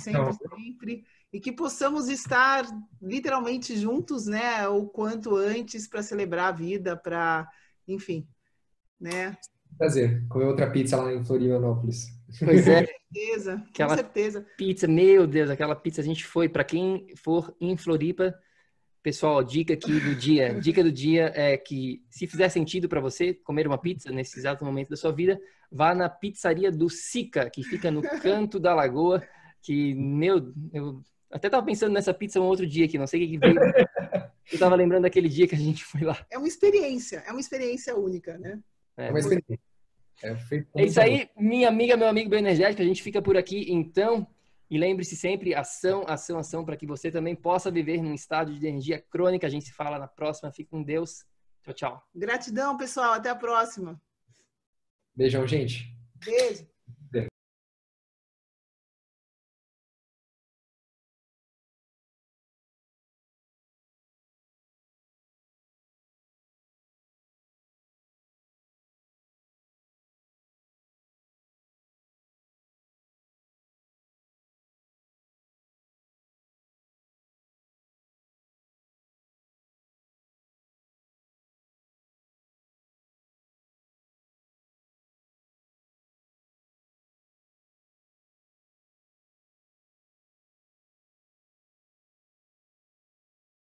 E que possamos estar literalmente juntos, né? O quanto antes para celebrar a vida, enfim, né? Prazer. Comer outra pizza lá em Florianópolis. Pois é. Com certeza. Pizza, meu Deus, aquela pizza a gente foi. Para quem for em Floripa, pessoal, dica aqui do dia. Dica do dia é que, se fizer sentido para você comer uma pizza nesse exato momento da sua vida, vá na pizzaria do Sica, que fica no canto da lagoa, que, eu até tava pensando nessa pizza um outro dia aqui, não sei o que veio Eu tava lembrando daquele dia que a gente foi lá. É uma experiência única, né? É uma experiência. É isso aí, minha amiga, meu amigo bioenergético. A gente fica por aqui, então. E lembre-se sempre, ação, ação, ação, para que você também possa viver num estado de energia crônica. A gente se fala na próxima. Fique com Deus. Tchau, tchau. Gratidão, pessoal. Até a próxima. Beijão, gente. Beijo.